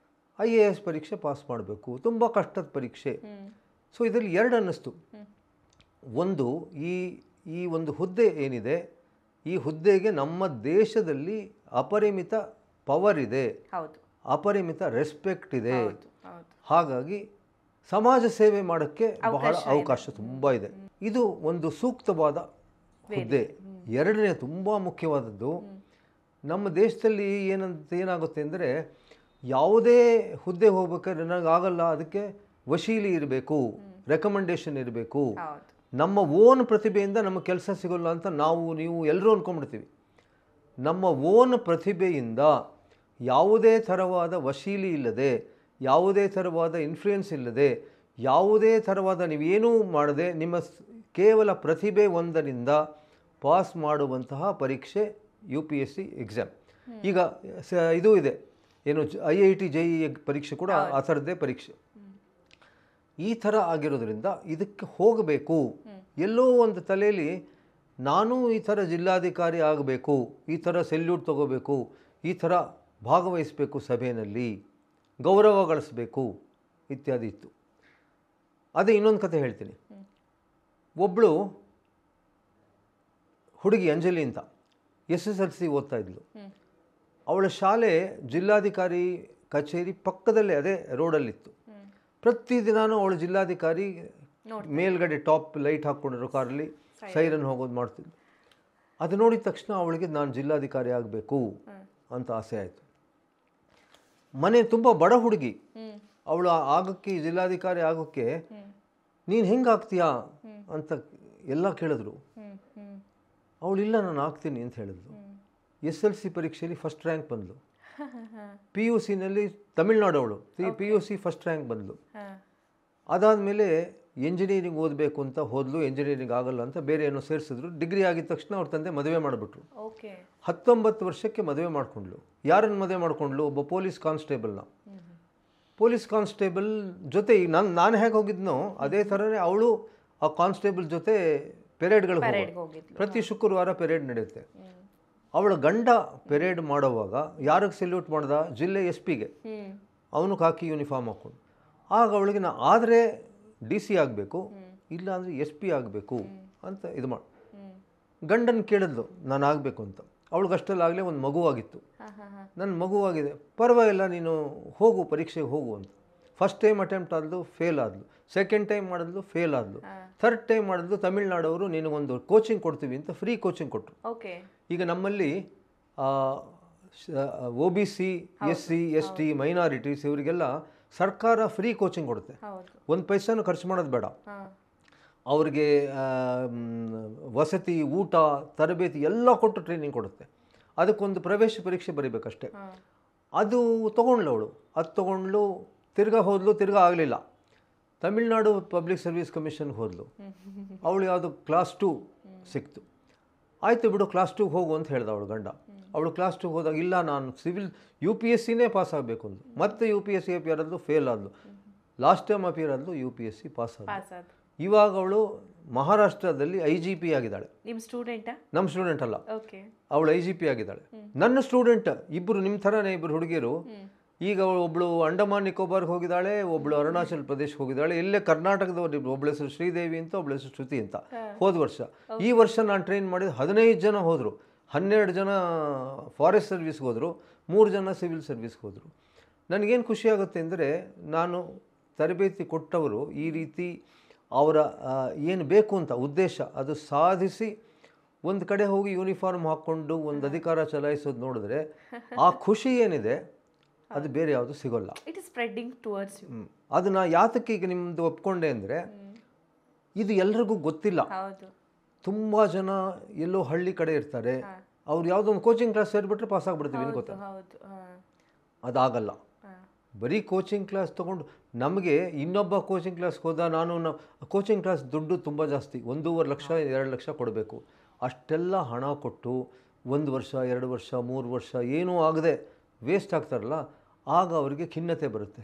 IAS ಪರೀಕ್ಷೆ ಪಾಸ್ ಮಾಡಬೇಕು, ತುಂಬ ಕಷ್ಟದ ಪರೀಕ್ಷೆ. ಸೊ ಇದರಲ್ಲಿ 2 ಅನ್ನಿಸ್ತು. ಒಂದು, ಈ ಒಂದು ಹುದ್ದೆ ಏನಿದೆ, ಈ ಹುದ್ದೆಗೆ ನಮ್ಮ ದೇಶದಲ್ಲಿ ಅಪರಿಮಿತ ಪವರ್ ಇದೆ. ಅಪರಿಮಿತ ರೆಸ್ಪೆಕ್ಟ್ ಇದೆ. ಹೌದು. ಹಾಗಾಗಿ ಸಮಾಜ ಸೇವೆ ಮಾಡೋಕ್ಕೆ ಬಹಳ ಅವಕಾಶ ತುಂಬ ಇದೆ. ಇದು ಒಂದು ಸೂಕ್ತವಾದ ಹುದ್ದೆ. ಎರಡನೇ ತುಂಬ ಮುಖ್ಯವಾದದ್ದು, ನಮ್ಮ ದೇಶದಲ್ಲಿ ಏನಾಗುತ್ತೆ ಅಂದರೆ, ಯಾವುದೇ ಹುದ್ದೆ ಹೋಗ್ಬೇಕಾದ್ರೆ ನನಗಾಗಲ್ಲ, ಅದಕ್ಕೆ ವಶೀಲಿ ಇರಬೇಕು, ರೆಕಮೆಂಡೇಶನ್ ಇರಬೇಕು, ನಮ್ಮ ಓನ್ ಪ್ರತಿಭೆಯಿಂದ ನಮಗೆ ಕೆಲಸ ಸಿಗೋಲ್ಲ ಅಂತ ನೀವು ಎಲ್ಲರೂ ಅಂದ್ಕೊಂಡ್ಬಿಡ್ತೀವಿ. ನಮ್ಮ ಓನ್ ಪ್ರತಿಭೆಯಿಂದ ಯಾವುದೇ ಥರವಾದ ವಶೀಲಿ ಇಲ್ಲದೆ, ಯಾವುದೇ ಥರವಾದ ಇನ್ಫ್ಲೂಯೆನ್ಸ್ ಇಲ್ಲದೆ, ಯಾವುದೇ ಥರವಾದ ನೀವೇನೂ ಮಾಡದೆ ನಿಮ್ಮ ಕೇವಲ ಪ್ರತಿಭೆ ಒಂದರಿಂದ ಪಾಸ್ ಮಾಡುವಂತಹ ಪರೀಕ್ಷೆ UPSC ಎಕ್ಸಾಮ್. ಈಗ ಇದು ಇದೆ, ಏನು IIT JEE ಪರೀಕ್ಷೆ ಕೂಡ ಆ ಥರದ್ದೇ ಪರೀಕ್ಷೆ. ಈ ಥರ ಆಗಿರೋದ್ರಿಂದ ಇದಕ್ಕೆ ಹೋಗಬೇಕು. ಎಲ್ಲೋ ಒಂದು ತಲೆಯಲ್ಲಿ ನಾನು ಈ ಥರ ಜಿಲ್ಲಾಧಿಕಾರಿ ಆಗಬೇಕು, ಈ ಥರ ಸೆಲ್ಯೂಟ್ ತಗೋಬೇಕು, ಈ ಥರ ಭಾಗವಹಿಸಬೇಕು, ಸಭೆಯಲ್ಲಿ ಗೌರವ ಗಳಿಸಬೇಕು ಇತ್ಯಾದಿ ಇತ್ತು. ಅದೇ ಇನ್ನೊಂದು ಕತೆ ಹೇಳ್ತೀನಿ. ಒಬ್ಬಳು ಹುಡುಗಿ ಅಂಜಲಿ ಅಂತ SSLC ಓದ್ತಾ ಇದ್ಲು. ಅವಳ ಶಾಲೆ ಜಿಲ್ಲಾಧಿಕಾರಿ ಕಚೇರಿ ಪಕ್ಕದಲ್ಲೇ, ಅದೇ ರೋಡಲ್ಲಿತ್ತು. ಪ್ರತಿದಿನಾನು ಅವಳು ಜಿಲ್ಲಾಧಿಕಾರಿ ಮೇಲ್ಗಡೆ ಟಾಪ್ ಲೈಟ್ ಹಾಕ್ಕೊಂಡಿರೋ ಕಾರಲ್ಲಿ ಸೈರನ್ ಹೋಗೋದು ಮಾಡ್ತಿದ್ಲು. ಅದು ನೋಡಿದ ತಕ್ಷಣ ಅವಳಿಗೆ ನಾನು ಜಿಲ್ಲಾಧಿಕಾರಿ ಆಗಬೇಕು ಅಂತ ಆಸೆ ಆಯಿತು. ಮನೆ ತುಂಬ ಬಡ ಹುಡುಗಿ, ಅವಳು ಆಗೋಕ್ಕೆ, ಜಿಲ್ಲಾಧಿಕಾರಿ ಆಗೋಕ್ಕೆ ನೀನು ಹೆಂಗೆ ಆಗ್ತೀಯಾ ಅಂತ ಎಲ್ಲ ಕೇಳಿದ್ರು. ಅವಳಿಲ್ಲ, ನಾನು ಆಗ್ತೀನಿ ಅಂತ ಹೇಳಿದ್ಲು. SLC ಪರೀಕ್ಷೆಯಲ್ಲಿ ಫಸ್ಟ್ ರ್ಯಾಂಕ್ ಬಂದಳು. PUCನಲ್ಲಿ ತಮಿಳ್ನಾಡು, ಅವಳು PUC ಫಸ್ಟ್ ರ್ಯಾಂಕ್ ಬಂದಳು. ಅದಾದಮೇಲೆ ಎಂಜಿನಿಯರಿಂಗ್ ಓದಬೇಕು ಅಂತ ಹೋದ್ಲು. ಎಂಜಿನಿಯರಿಂಗ್ ಆಗಲ್ಲ ಅಂತ ಬೇರೆ ಏನೋ ಸೇರಿಸಿದ್ರು. ಡಿಗ್ರಿ ಆಗಿದ ತಕ್ಷಣ ಅವ್ರ ತಂದೆ ಮದುವೆ ಮಾಡಿಬಿಟ್ರು. 19 ವರ್ಷಕ್ಕೆ ಮದುವೆ ಮಾಡ್ಕೊಂಡ್ಳು. ಯಾರನ್ನು ಮದುವೆ ಮಾಡ್ಕೊಂಡ್ಳು? ಒಬ್ಬ ಪೊಲೀಸ್ ಕಾನ್ಸ್ಟೇಬಲ್ನ. ಪೊಲೀಸ್ ಕಾನ್ಸ್ಟೇಬಲ್ ಜೊತೆ ಈಗ ನಾನು ಹೇಗೆ ಹೋಗಿದ್ನೋ ಅದೇ ಥರನೇ ಅವಳು ಆ ಕಾನ್ಸ್ಟೇಬಲ್ ಜೊತೆ ಪೆರೇಡ್ಗಳಿಗೆ ಹೋಗೋದು. ಪ್ರತಿ ಶುಕ್ರವಾರ ಪೆರೇಡ್ ನಡೆಯುತ್ತೆ. ಅವಳ ಗಂಡ ಪೆರೇಡ್ ಮಾಡೋವಾಗ ಯಾರಿಗೆ ಸೆಲ್ಯೂಟ್ ಮಾಡ್ದ? ಜಿಲ್ಲೆ SP ಗೆ. ಅವನು ಕಾಕಿ ಯೂನಿಫಾರ್ಮ್ ಹಾಕ್ಕೊಂಡು. ಆಗ ಅವಳಿಗೆ ಆದರೆ DC ಆಗಬೇಕು, ಇಲ್ಲ ಅಂದರೆ SP ಆಗಬೇಕು ಅಂತ ಇದು ಮಾಡಿ ಗಂಡನ ಕೇಳಿದ್ಲು, ನಾನು ಆಗಬೇಕು ಅಂತ. ಅವಳಿಗಷ್ಟಲ್ಲಾಗಲೇ ಒಂದು ಮಗುವಾಗಿತ್ತು. ನನ್ನ ಮಗುವಾಗಿದೆ, ಪರವಾಗಿಲ್ಲ, ನೀನು ಹೋಗು, ಪರೀಕ್ಷೆಗೆ ಹೋಗು ಅಂತ. ಫಸ್ಟ್ ಟೈಮ್ ಅಟೆಂಪ್ಟ್ ಆದ್ಲು, ಫೇಲ್ ಆದ್ಲು. ಸೆಕೆಂಡ್ ಟೈಮ್ ಮಾಡಿದ್ಲು, ಫೇಲ್ ಆದ್ಲು. ಥರ್ಡ್ ಟೈಮ್ ಮಾಡಿದ್ಲು. ತಮಿಳ್ನಾಡವರು ನಿನಗೊಂದು ಕೋಚಿಂಗ್ ಕೊಡ್ತೀವಿ ಅಂತ ಫ್ರೀ ಕೋಚಿಂಗ್ ಕೊಟ್ಟರು. ಈಗ ನಮ್ಮಲ್ಲಿ OBC, SC, ST, ಮೈನಾರಿಟೀಸ್ ಇವರಿಗೆಲ್ಲ ಸರ್ಕಾರ ಫ್ರೀ ಕೋಚಿಂಗ್ ಕೊಡುತ್ತೆ. 1 ಪೈಸಾನು ಖರ್ಚು ಮಾಡೋದು ಬೇಡ. ಅವ್ರಿಗೆ ವಸತಿ, ಊಟ, ತರಬೇತಿ ಎಲ್ಲ ಕೊಟ್ಟು ಟ್ರೈನಿಂಗ್ ಕೊಡುತ್ತೆ. ಅದಕ್ಕೊಂದು ಪ್ರವೇಶ ಪರೀಕ್ಷೆ ಬರೀಬೇಕಷ್ಟೆ. ಅದು ತೊಗೊಂಡ್ಳು ಅವಳು. ಅದು ತೊಗೊಂಡ್ಲು, ತಿರ್ಗಾ ಹೋದ್ಲು, ತಿರ್ಗಾ ಆಗಲಿಲ್ಲ. ತಮಿಳ್ನಾಡು ಪಬ್ಲಿಕ್ ಸರ್ವಿಸ್ ಕಮಿಷನ್ಗೆ ಹೋದ್ಲು. ಅವಳು ಯಾವುದು ಕ್ಲಾಸ್ 2 ಸಿಕ್ತು. ಆಯಿತು ಬಿಡು, ಕ್ಲಾಸ್ 2 ಹೋಗು ಅಂತ ಹೇಳ್ದ ಅವಳು ಗಂಡ. ಅವಳು ಕ್ಲಾಸ್ 2 ಹೋದಾಗ, ಇಲ್ಲ ನಾನು ಸಿವಿಲ್ UPSCನೇ ಪಾಸ್ ಆಗಬೇಕು ಅಂದು. ಮತ್ತೆ UPSC ಅಪಿಯರ್ ಆದ್ಲು, ಫೇಲ್ ಆದ್ಲು. ಲಾಸ್ಟ್ ಟೈಮ್ ಅಪಿಯರ್ ಆದ್ಲು, UPSC ಪಾಸ್ ಆದ್ಲು. ಇವಾಗ ಅವಳು ಮಹಾರಾಷ್ಟ್ರದಲ್ಲಿ IGP ಆಗಿದ್ದಾಳೆ. ನಮ್ಮ ಸ್ಟೂಡೆಂಟ್ ಅಲ್ಲ, ಅವಳು IGP ಆಗಿದ್ದಾಳೆ. ನನ್ನ ಸ್ಟೂಡೆಂಟ್ ಇಬ್ಬರು, ನಿಮ್ಮ ಥರನೇ ಇಬ್ಬರು ಹುಡುಗಿಯರು. ಈಗ ಒಬ್ಬಳು ಅಂಡಮಾನ್ ನಿಕೋಬಾರ್ಗೆ ಹೋಗಿದ್ದಾಳೆ, ಒಬ್ಬಳು ಅರುಣಾಚಲ್ ಪ್ರದೇಶಕ್ಕೆ ಹೋಗಿದ್ದಾಳೆ. ಇಲ್ಲೇ ಕರ್ನಾಟಕದವ್ರು, ಒಬ್ಬಳ ಹೆಸರು ಶ್ರೀದೇವಿ ಅಂತ, ಒಬ್ಬಳ ಹೆಸರು ಶ್ರುತಿ ಅಂತ. ಹೋದ ವರ್ಷ, ಈ ವರ್ಷ ನಾನು ಟ್ರೈನ್ ಮಾಡಿದ 15 ಜನ ಹೋದರು. 12 ಜನ ಫಾರೆಸ್ಟ್ ಸರ್ವಿಸ್ಗೆ ಹೋದರು, 3 ಜನ ಸಿವಿಲ್ ಸರ್ವಿಸ್ಗೆ ಹೋದರು. ನನಗೇನು ಖುಷಿಯಾಗುತ್ತೆ ಅಂದರೆ, ನಾನು ತರಬೇತಿ ಕೊಟ್ಟವರು ಈ ರೀತಿ ಅವರ ಏನು ಬೇಕು ಅಂತ ಉದ್ದೇಶ ಅದು ಸಾಧಿಸಿ ಒಂದು ಕಡೆ ಹೋಗಿ ಯೂನಿಫಾರ್ಮ್ ಹಾಕ್ಕೊಂಡು ಒಂದು ಅಧಿಕಾರ ಚಲಾಯಿಸೋದು ನೋಡಿದ್ರೆ ಆ ಖುಷಿ ಏನಿದೆ ಅದು ಬೇರೆ ಯಾವುದು ಸಿಗೋಲ್ಲ. It is spreading towards you. ಅದನ್ನ ಯಾತಕ್ಕೆ ಈಗ ನಿಮ್ಮದು ಒಪ್ಕೊಂಡೆ ಅಂದರೆ, ಇದು ಎಲ್ರಿಗೂ ಗೊತ್ತಿಲ್ಲ. ತುಂಬ ಜನ ಎಲ್ಲೋ ಹಳ್ಳಿ ಕಡೆ ಇರ್ತಾರೆ, ಅವ್ರು ಯಾವುದೋ ಒಂದು ಕೋಚಿಂಗ್ ಕ್ಲಾಸ್ ಸೇರಿಬಿಟ್ರೆ ಪಾಸ್ ಆಗಿಬಿಡ್ತೀವಿ ಅಂತ ಗೊತ್ತಾ. ಅದಾಗಲ್ಲ. ಬರೀ ಕೋಚಿಂಗ್ ಕ್ಲಾಸ್ ತೊಗೊಂಡು ನಮಗೆ ಇನ್ನೊಬ್ಬ ಕೋಚಿಂಗ್ ಕ್ಲಾಸ್ಗೆ ಹೋದ, ಕೋಚಿಂಗ್ ಕ್ಲಾಸ್ ದುಡ್ಡು ತುಂಬ ಜಾಸ್ತಿ, 1.5 ಲಕ್ಷ 2 ಲಕ್ಷ ಕೊಡಬೇಕು. ಅಷ್ಟೆಲ್ಲ ಹಣ ಕೊಟ್ಟು 1 ವರ್ಷ 2 ವರ್ಷ 3 ವರ್ಷ ಏನೂ ಆಗದೆ ವೇಸ್ಟ್ ಆಗ್ತಾರಲ್ಲ, ಆಗ ಅವರಿಗೆ ಖಿನ್ನತೆ ಬರುತ್ತೆ.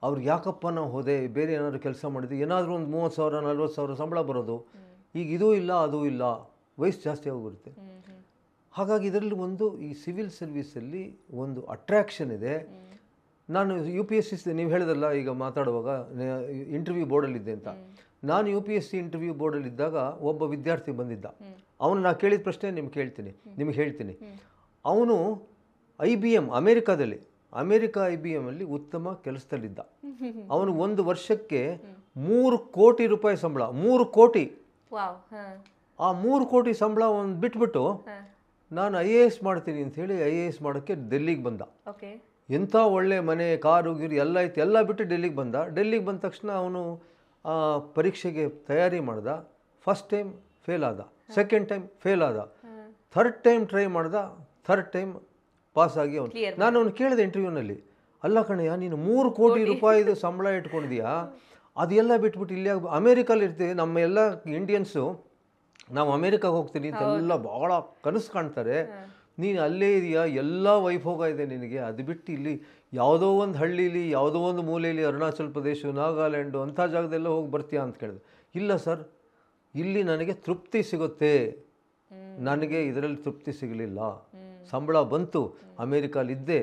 ಅವ್ರಿಗೆ ಯಾಕಪ್ಪ ನಾವು ಹೋದೆ, ಬೇರೆ ಏನಾದರೂ ಕೆಲಸ ಮಾಡಿದ್ವಿ, ಏನಾದರೂ ಒಂದು 30,000 40,000 ಸಂಬಳ ಬರೋದು. ಈಗ ಇದೂ ಇಲ್ಲ ಅದೂ ಇಲ್ಲ, ವಯಸ್ಸು ಜಾಸ್ತಿ ಆಗಿಬಿಡುತ್ತೆ. ಹಾಗಾಗಿ ಇದರಲ್ಲಿ ಒಂದು ಈ ಸಿವಿಲ್ ಸರ್ವೀಸಲ್ಲಿ ಒಂದು ಅಟ್ರ್ಯಾಕ್ಷನ್ ಇದೆ. ನಾನು UPSC, ನೀವು ಹೇಳಿದಲ್ಲ ಈಗ ಮಾತಾಡುವಾಗ ಇಂಟರ್ವ್ಯೂ ಬೋರ್ಡಲ್ಲಿದ್ದೆ ಅಂತ. ನಾನು UPSC ಇಂಟರ್ವ್ಯೂ ಬೋರ್ಡಲ್ಲಿದ್ದಾಗ ಒಬ್ಬ ವಿದ್ಯಾರ್ಥಿ ಬಂದಿದ್ದ. ಅವನು ನಾನು ಕೇಳಿದ ಪ್ರಶ್ನೆ ನಿಮ್ಗೆ ಹೇಳ್ತೀನಿ. ಅವನು IBM ಅಮೆರಿಕ IBM ಅಲ್ಲಿ ಉತ್ತಮ ಕೆಲಸದಲ್ಲಿದ್ದ. ಅವನು ಒಂದು ವರ್ಷಕ್ಕೆ 3 ಕೋಟಿ ರೂಪಾಯಿ ಸಂಬಳ. 3 ಕೋಟಿ. ಆ 3 ಕೋಟಿ ಸಂಬಳ ಒಂದು ಬಿಟ್ಬಿಟ್ಟು ನಾನು IAS ಮಾಡ್ತೀನಿ ಅಂತ ಹೇಳಿ IAS ಮಾಡೋಕ್ಕೆ ಡೆಲ್ಲಿಗೆ ಬಂದ. ಎಂಥ ಒಳ್ಳೆ ಮನೆ, ಕಾರು ಗಿರು ಎಲ್ಲ ಇತ್ತು, ಎಲ್ಲ ಬಿಟ್ಟು ಡೆಲ್ಲಿಗೆ ಬಂದ. ಡೆಲ್ಲಿಗೆ ಬಂದ ತಕ್ಷಣ ಅವನು ಪರೀಕ್ಷೆಗೆ ತಯಾರಿ ಮಾಡ್ದ. ಫಸ್ಟ್ ಟೈಮ್ ಫೇಲ್ ಆದ, ಸೆಕೆಂಡ್ ಟೈಮ್ ಫೇಲ್ ಆದ, ಥರ್ಡ್ ಟೈಮ್ ಟ್ರೈ ಮಾಡ್ದ, ಥರ್ಡ್ ಟೈಮ್ ಪಾಸ್ ಆಗಿ ಅವನು. ನಾನು ಅವನು ಕೇಳಿದೆ ಇಂಟರ್ವ್ಯೂನಲ್ಲಿ, ಅಲ್ಲ ಕಣಯ್ಯ ನೀನು 3 ಕೋಟಿ ರೂಪಾಯಿದು ಸಂಬಳ ಇಟ್ಕೊಂಡಿದ್ಯಾ, ಅದೆಲ್ಲ ಬಿಟ್ಬಿಟ್ಟು ಇಲ್ಲಿ ಅಮೇರಿಕಲ್ಲಿ ಇರ್ತೀವಿ, ನಮ್ಮ ಎಲ್ಲ ಇಂಡಿಯನ್ಸು ನಾವು ಅಮೇರಿಕಾಗೆ ಹೋಗ್ತೀನಿ ಅಂತೆಲ್ಲ ಭಾಳ ಕನಸು ಕಾಣ್ತಾರೆ, ನೀನು ಅಲ್ಲೇ ಇದೆಯಾ, ಎಲ್ಲ ವೈಭೋಗ ಇದೆ ನಿನಗೆ, ಅದು ಬಿಟ್ಟು ಇಲ್ಲಿ ಯಾವುದೋ ಒಂದು ಹಳ್ಳೀಲಿ ಯಾವುದೋ ಒಂದು ಮೂಲೆಯಲ್ಲಿ ಅರುಣಾಚಲ್ ಪ್ರದೇಶ, ನಾಗಾಲ್ಯಾಂಡು ಅಂಥ ಜಾಗದೆಲ್ಲ ಹೋಗಿ ಬರ್ತೀಯಾ ಅಂತ ಕೇಳಿದೆ. ಇಲ್ಲ ಸರ್, ಇಲ್ಲಿ ನನಗೆ ತೃಪ್ತಿ ಸಿಗುತ್ತೆ, ನನಗೆ ಇದರಲ್ಲಿ ತೃಪ್ತಿ ಸಿಗಲಿಲ್ಲ. ಸಂಬಳ ಬಂತು, ಅಮೇರಿಕಲ್ಲಿದ್ದೆ,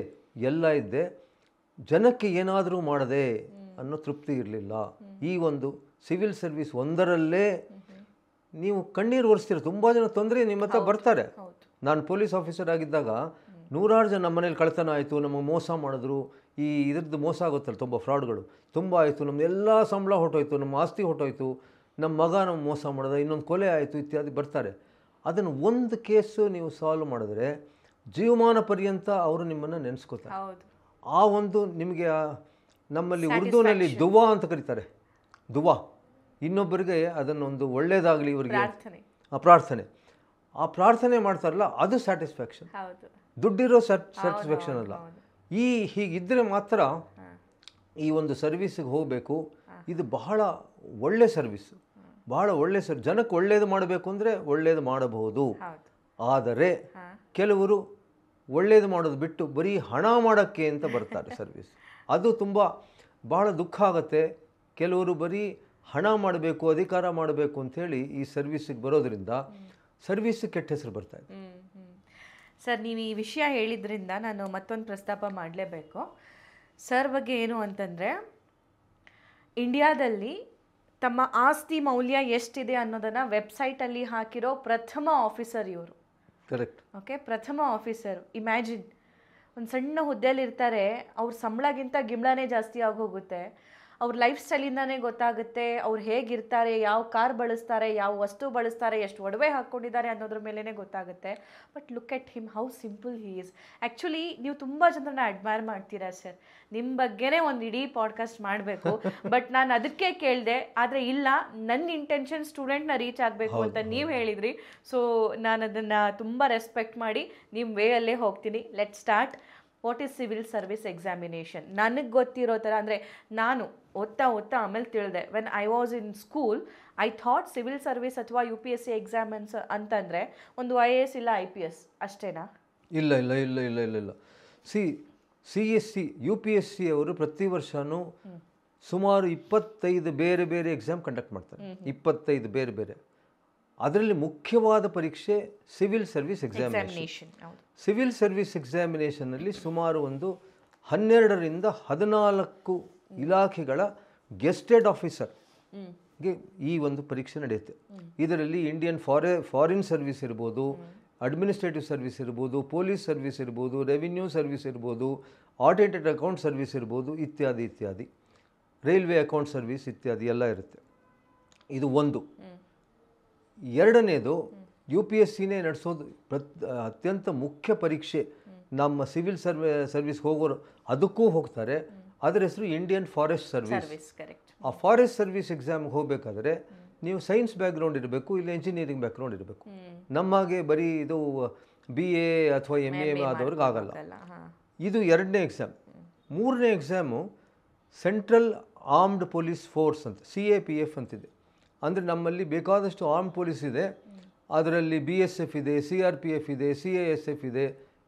ಎಲ್ಲ ಇದ್ದೆ, ಜನಕ್ಕೆ ಏನಾದರೂ ಮಾಡದೆ ಅನ್ನೋ ತೃಪ್ತಿ ಇರಲಿಲ್ಲ. ಈ ಒಂದು ಸಿವಿಲ್ ಸರ್ವಿಸ್ ಒಂದರಲ್ಲೇ ನೀವು ಕಣ್ಣೀರು ಒರೆಸ್ತೀರ. ತುಂಬ ಜನ ತೊಂದರೆ ನಿಮ್ಮ ಹತ್ರ ಬರ್ತಾರೆ. ನಾನು ಪೊಲೀಸ್ ಆಫೀಸರ್ ಆಗಿದ್ದಾಗ 100 ಜನ ನಮ್ಮ ಮನೇಲಿ ಕಳ್ತನ ಆಯಿತು, ನಮಗೆ ಮೋಸ ಮಾಡಿದ್ರು, ಈ ಇದ್ರದ್ದು ಮೋಸ ಆಗುತ್ತಲ್ಲ, ತುಂಬ ಫ್ರಾಡ್ಗಳು ತುಂಬ ಆಯಿತು, ನಮ್ಮದೆಲ್ಲ ಸಂಬಳ ಹೊಟ್ಟೋಯ್ತು, ನಮ್ಮ ಆಸ್ತಿ ಹೊಟ್ಟೋಯ್ತು, ನಮ್ಮ ಮಗ ನಮ್ಗೆ ಮೋಸ ಮಾಡಿದ, ಇನ್ನೊಂದು ಕೊಲೆ ಆಯಿತು ಇತ್ಯಾದಿ ಬರ್ತಾರೆ. ಅದನ್ನು ಒಂದು ಕೇಸು ನೀವು ಸಾಲ್ವ್ ಮಾಡಿದ್ರೆ ಜೀವಮಾನ ಪರ್ಯಂತ ಅವರು ನಿಮ್ಮನ್ನು ನೆನೆಸ್ಕೋತಾರೆ. ಆ ಒಂದು ನಿಮಗೆ ನಮ್ಮಲ್ಲಿ ಉರ್ದುನಲ್ಲಿ ದುವಾ ಅಂತ ಕರೀತಾರೆ, ದುವಾ. ಇನ್ನೊಬ್ಬರಿಗೆ ಅದನ್ನೊಂದು ಒಳ್ಳೇದಾಗಲಿ ಇವರಿಗೆ ಪ್ರಾರ್ಥನೆ, ಆ ಪ್ರಾರ್ಥನೆ ಮಾಡ್ತಾರಲ್ಲ ಅದು ಸ್ಯಾಟಿಸ್ಫ್ಯಾಕ್ಷನ್, ದುಡ್ಡಿರೋ ಸ್ಯಾಟಿಸ್ಫ್ಯಾಕ್ಷನ್ ಅಲ್ಲ. ಹೀಗಿದ್ದರೆ ಮಾತ್ರ ಈ ಒಂದು ಸರ್ವಿಸಿಗೆ ಹೋಗಬೇಕು. ಇದು ಬಹಳ ಒಳ್ಳೆ ಸರ್ವಿಸ್ಸು, ಬಹಳ ಒಳ್ಳೆ ಜನಕ್ಕೆ ಒಳ್ಳೇದು ಮಾಡಬೇಕು ಅಂದರೆ ಒಳ್ಳೇದು ಮಾಡಬಹುದು. ಆದರೆ ಕೆಲವರು ಒಳ್ಳೇದು ಮಾಡೋದು ಬಿಟ್ಟು ಬರೀ ಹಣ ಮಾಡೋಕ್ಕೆ ಅಂತ ಬರ್ತಾರೆ ಸರ್ವಿಸ್. ಅದು ತುಂಬ ಬಹಳ ದುಃಖ ಆಗುತ್ತೆ. ಕೆಲವರು ಬರೀ ಹಣ ಮಾಡಬೇಕು, ಅಧಿಕಾರ ಮಾಡಬೇಕು ಅಂಥೇಳಿ ಈ ಸರ್ವಿಸಿಗೆ ಬರೋದ್ರಿಂದ ಸರ್ವಿಸ್ ಕೆಟ್ಟ ಹೆಸರು ಬರ್ತಾ ಇದೆ. ಸರ್, ನೀವು ಈ ವಿಷಯ ಹೇಳಿದ್ರಿಂದ ನಾನು ಮತ್ತೊಂದು ಪ್ರಸ್ತಾಪ ಮಾಡಲೇಬೇಕು ಸರ್ ಬಗ್ಗೆ. ಏನು ಅಂತಂದರೆ, ಇಂಡಿಯಾದಲ್ಲಿ ತಮ್ಮ ಆಸ್ತಿ ಮೌಲ್ಯ ಎಷ್ಟಿದೆ ಅನ್ನೋದನ್ನು ವೆಬ್ಸೈಟಲ್ಲಿ ಹಾಕಿರೋ ಪ್ರಥಮ ಆಫೀಸರ್ ಇವರು. ಕರೆಕ್ಟ್. ಓಕೆ, ಪ್ರಥಮ ಆಫೀಸರ್. ಇಮ್ಯಾಜಿನ್, ಒಂದು ಸಣ್ಣ ಹುದ್ದೆಯಲ್ಲಿರ್ತಾರೆ, ಅವ್ರ ಸಂಬಳಗಿಂತ ಗಿಂಬಳನೇ ಜಾಸ್ತಿ ಆಗೋಗುತ್ತೆ. ಅವ್ರ ಲೈಫ್ ಸ್ಟೈಲಿಂದನೇ ಗೊತ್ತಾಗುತ್ತೆ ಅವ್ರು ಹೇಗಿರ್ತಾರೆ, ಯಾವ ಕಾರ್ ಬಳಸ್ತಾರೆ, ಯಾವ ವಸ್ತು ಬಳಸ್ತಾರೆ, ಎಷ್ಟು ಒಡವೆ ಹಾಕ್ಕೊಂಡಿದ್ದಾರೆ ಅನ್ನೋದ್ರ ಮೇಲೇ ಗೊತ್ತಾಗುತ್ತೆ. But look at him, how simple he is. Actually ನೀವು ತುಂಬ ಜನರನ್ನ ಅಡ್ಮೈರ್ ಮಾಡ್ತೀರಾ ಸರ್, ನಿಮ್ಮ ಬಗ್ಗೆನೇ ಒಂದು ಇಡೀ ಪಾಡ್ಕಾಸ್ಟ್ ಮಾಡಬೇಕು. ಬಟ್ ನಾನು ಅದಕ್ಕೆ ಕೇಳಿದೆ, ಆದರೆ ಇಲ್ಲ, ನನ್ನ ಇಂಟೆನ್ಷನ್ ಸ್ಟೂಡೆಂಟ್ನ ರೀಚ್ ಆಗಬೇಕು ಅಂತ ನೀವು ಹೇಳಿದ್ರಿ. ಸೊ ನಾನು ಅದನ್ನು ತುಂಬ ರೆಸ್ಪೆಕ್ಟ್ ಮಾಡಿ ನಿಮ್ಮ ವೇಯಲ್ಲೇ ಹೋಗ್ತೀನಿ. Let start. What is civil service examination? ನನಗೆ ಗೊತ್ತಿರೋ ಥರ, ಅಂದರೆ ನಾನು ಓದ್ತಾ ಆಮೇಲೆ ತಿಳಿದೆ. When I was in school I thought civil service ಅಥವಾ UPSC ಎಕ್ಸಾಮ್ಸ್ ಅಂತಂದರೆ ಒಂದು IAS ಇಲ್ಲ IPS ಅಷ್ಟೇನಾ? ಇಲ್ಲ ಇಲ್ಲ ಇಲ್ಲ ಇಲ್ಲ ಇಲ್ಲ ಇಲ್ಲ CSC UPSC ಅವರು ಪ್ರತಿ ವರ್ಷವೂ ಸುಮಾರು 25 ಬೇರೆ ಬೇರೆ ಎಕ್ಸಾಮ್ ಕಂಡಕ್ಟ್ ಮಾಡ್ತಾರೆ. 25 ಬೇರೆ ಬೇರೆ. ಅದರಲ್ಲಿ ಮುಖ್ಯವಾದ ಪರೀಕ್ಷೆ civil service examination. Civil service ಎಕ್ಸಾಮಿನೇಷನ್ನಲ್ಲಿ ಸುಮಾರು ಒಂದು 12ರಿಂದ 14 ಇಲಾಖೆಗಳ ಗೆಸ್ಟೆಡ್ ಆಫೀಸರ್ಗೆ ಈ ಒಂದು ಪರೀಕ್ಷೆ ನಡೆಯುತ್ತೆ. ಇದರಲ್ಲಿ ಇಂಡಿಯನ್ ಫಾರಿನ್ ಸರ್ವಿಸ್ ಇರ್ಬೋದು, ಅಡ್ಮಿನಿಸ್ಟ್ರೇಟಿವ್ ಸರ್ವಿಸ್ ಇರ್ಬೋದು, ಪೊಲೀಸ್ ಸರ್ವಿಸ್ ಇರ್ಬೋದು, ರೆವಿನ್ಯೂ ಸರ್ವಿಸ್ ಇರ್ಬೋದು, ಆಡಿಟೆಡ್ ಅಕೌಂಟ್ ಸರ್ವಿಸ್ ಇರ್ಬೋದು, ಇತ್ಯಾದಿ ಇತ್ಯಾದಿ, ರೈಲ್ವೆ ಅಕೌಂಟ್ ಸರ್ವಿಸ್ ಇತ್ಯಾದಿ ಎಲ್ಲ ಇರುತ್ತೆ. ಇದು ಒಂದು. ಎರಡನೇದು UPSCನೇ ನಡೆಸೋದು ಅತ್ಯಂತ ಮುಖ್ಯ ಪರೀಕ್ಷೆ. ನಮ್ಮ ಸಿವಿಲ್ ಸರ್ವಿಸ್ ಹೋಗೋರು ಅದಕ್ಕೂ ಹೋಗ್ತಾರೆ. ಅದರ ಹೆಸರು ಇಂಡಿಯನ್ ಫಾರೆಸ್ಟ್ ಸರ್ವಿಸ್. ಆ ಫಾರೆಸ್ಟ್ ಸರ್ವಿಸ್ ಎಕ್ಸಾಮ್ಗೆ ಹೋಗಬೇಕಾದ್ರೆ ನೀವು ಸೈನ್ಸ್ ಬ್ಯಾಕ್ಗ್ರೌಂಡ್ ಇರಬೇಕು, ಇಲ್ಲ ಇಂಜಿನಿಯರಿಂಗ್ ಬ್ಯಾಕ್ಗ್ರೌಂಡ್ ಇರಬೇಕು. ನಮಗೆ ಬರೀ ಇದು BA ಅಥವಾ MA ಆದವ್ರಿಗೆ ಆಗಲ್ಲ. ಇದು ಎರಡನೇ ಎಕ್ಸಾಮ್. ಮೂರನೇ exam central armed police force ಅಂತ, CAPF ಅಂತಿದೆ. ಅಂದರೆ ನಮ್ಮಲ್ಲಿ ಬೇಕಾದಷ್ಟು ಆರ್ಮ್ಡ್ ಪೊಲೀಸ್ ಇದೆ. ಅದರಲ್ಲಿ BSF ಇದೆ, CRPF ಇದೆ, CISF ಇದೆ,